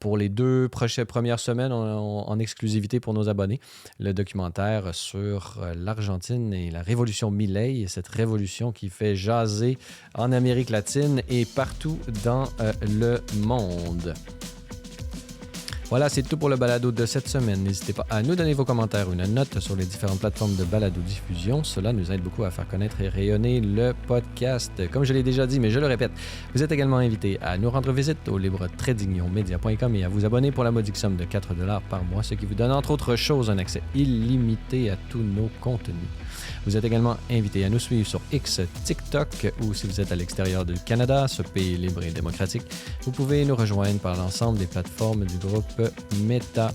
pour les 2 premières semaines en exclusivité pour nos abonnés. Le documentaire sur l'Argentine et la révolution Milei, cette révolution qui fait jaser en Amérique latine et partout dans le monde. Voilà, c'est tout pour le balado de cette semaine. N'hésitez pas à nous donner vos commentaires ou une note sur les différentes plateformes de balado-diffusion. Cela nous aide beaucoup à faire connaître et rayonner le podcast. Comme je l'ai déjà dit, mais je le répète, vous êtes également invité à nous rendre visite au libre-media.com et à vous abonner pour la modique somme de 4 $ par mois, ce qui vous donne entre autres choses un accès illimité à tous nos contenus. Vous êtes également invité à nous suivre sur X, TikTok ou si vous êtes à l'extérieur du Canada, ce pays libre et démocratique, vous pouvez nous rejoindre par l'ensemble des plateformes du groupe Meta.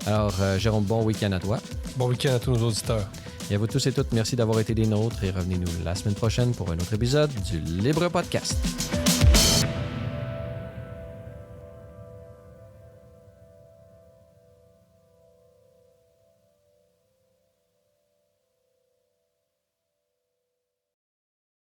Alors, Jérôme, bon week-end à toi. Bon week-end à tous nos auditeurs. Et à vous tous et toutes, merci d'avoir été des nôtres et revenez-nous la semaine prochaine pour un autre épisode du Libre Podcast.